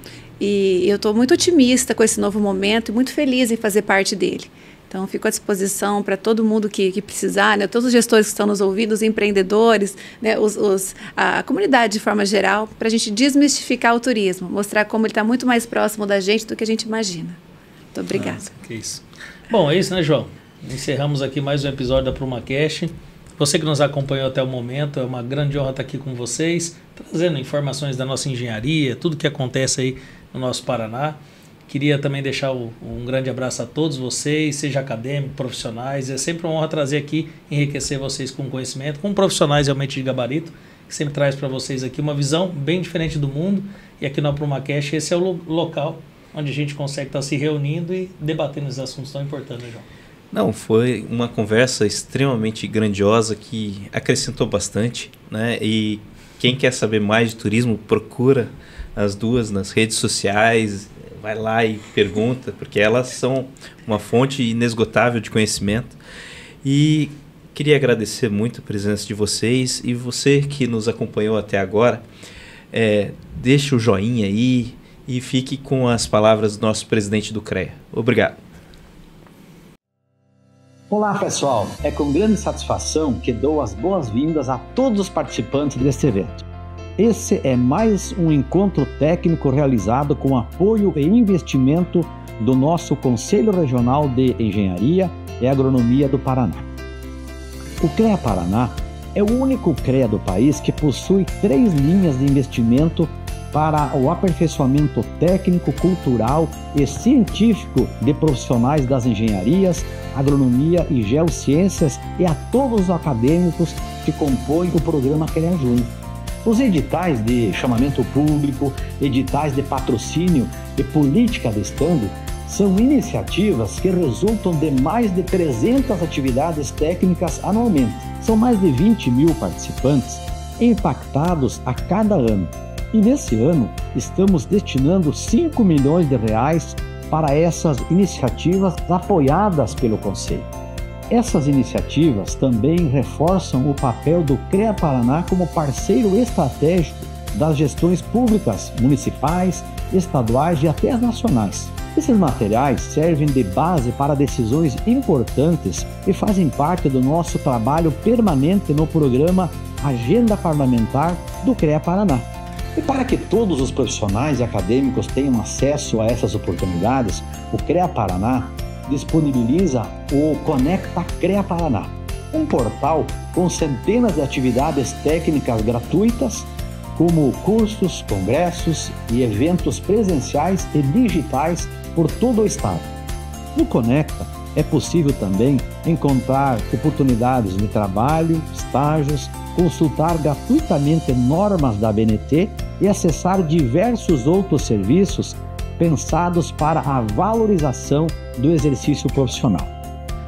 E eu estou muito otimista com esse novo momento e muito feliz em fazer parte dele. Então, fico à disposição para todo mundo que precisar, né? Todos os gestores que estão nos ouvindo, os empreendedores, né? A comunidade de forma geral, para a gente desmistificar o turismo, mostrar como ele está muito mais próximo da gente do que a gente imagina. Muito obrigada. Nossa, que isso. Bom, é isso, né, João? Encerramos aqui mais um episódio da PrumaCast. Você que nos acompanhou até o momento, é uma grande honra estar aqui com vocês, trazendo informações da nossa engenharia, tudo que acontece aí no nosso Paraná. Queria também deixar um grande abraço a todos vocês, seja acadêmicos, profissionais. É sempre uma honra trazer aqui, enriquecer vocês com conhecimento, com profissionais realmente de gabarito, que sempre traz para vocês aqui uma visão bem diferente do mundo. E aqui na PrumaCast, esse é o local onde a gente consegue estar se reunindo e debatendo esses assuntos tão importantes, né, João? Não, foi uma conversa extremamente grandiosa que acrescentou bastante, né? E quem quer saber mais de turismo, procura as duas nas redes sociais, vai lá e pergunta, porque elas são uma fonte inesgotável de conhecimento. E queria agradecer muito a presença de vocês e você que nos acompanhou até agora, deixe o joinha aí e fique com as palavras do nosso presidente do CREA. Obrigado. Olá, pessoal. É com grande satisfação que dou as boas-vindas a todos os participantes deste evento. Esse é mais um encontro técnico realizado com apoio e investimento do nosso Conselho Regional de Engenharia e Agronomia do Paraná. O CREA Paraná é o único CREA do país que possui 3 linhas de investimento para o aperfeiçoamento técnico, cultural e científico de profissionais das engenharias, agronomia e geociências e a todos os acadêmicos que compõem o programa CREA Júnior. Os editais de chamamento público, editais de patrocínio e política de estando são iniciativas que resultam de mais de 300 atividades técnicas anualmente. São mais de 20 mil participantes impactados a cada ano. E nesse ano estamos destinando 5 milhões de reais para essas iniciativas apoiadas pelo Conselho. Essas iniciativas também reforçam o papel do CREA Paraná como parceiro estratégico das gestões públicas, municipais, estaduais e até as nacionais. Esses materiais servem de base para decisões importantes e fazem parte do nosso trabalho permanente no programa Agenda Parlamentar do CREA Paraná. E para que todos os profissionais e acadêmicos tenham acesso a essas oportunidades, o CREA Paraná disponibiliza o Conecta CREA Paraná, um portal com centenas de atividades técnicas gratuitas, como cursos, congressos e eventos presenciais e digitais por todo o estado. No Conecta é possível também encontrar oportunidades de trabalho, estágios, consultar gratuitamente normas da ABNT e acessar diversos outros serviços pensados para a valorização do exercício profissional.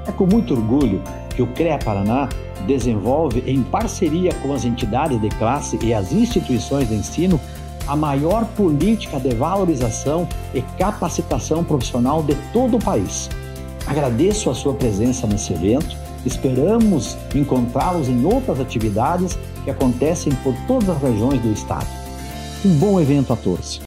É com muito orgulho que o CREA Paraná desenvolve, em parceria com as entidades de classe e as instituições de ensino, a maior política de valorização e capacitação profissional de todo o país. Agradeço a sua presença nesse evento, esperamos encontrá-los em outras atividades que acontecem por todas as regiões do estado. Um bom evento a todos.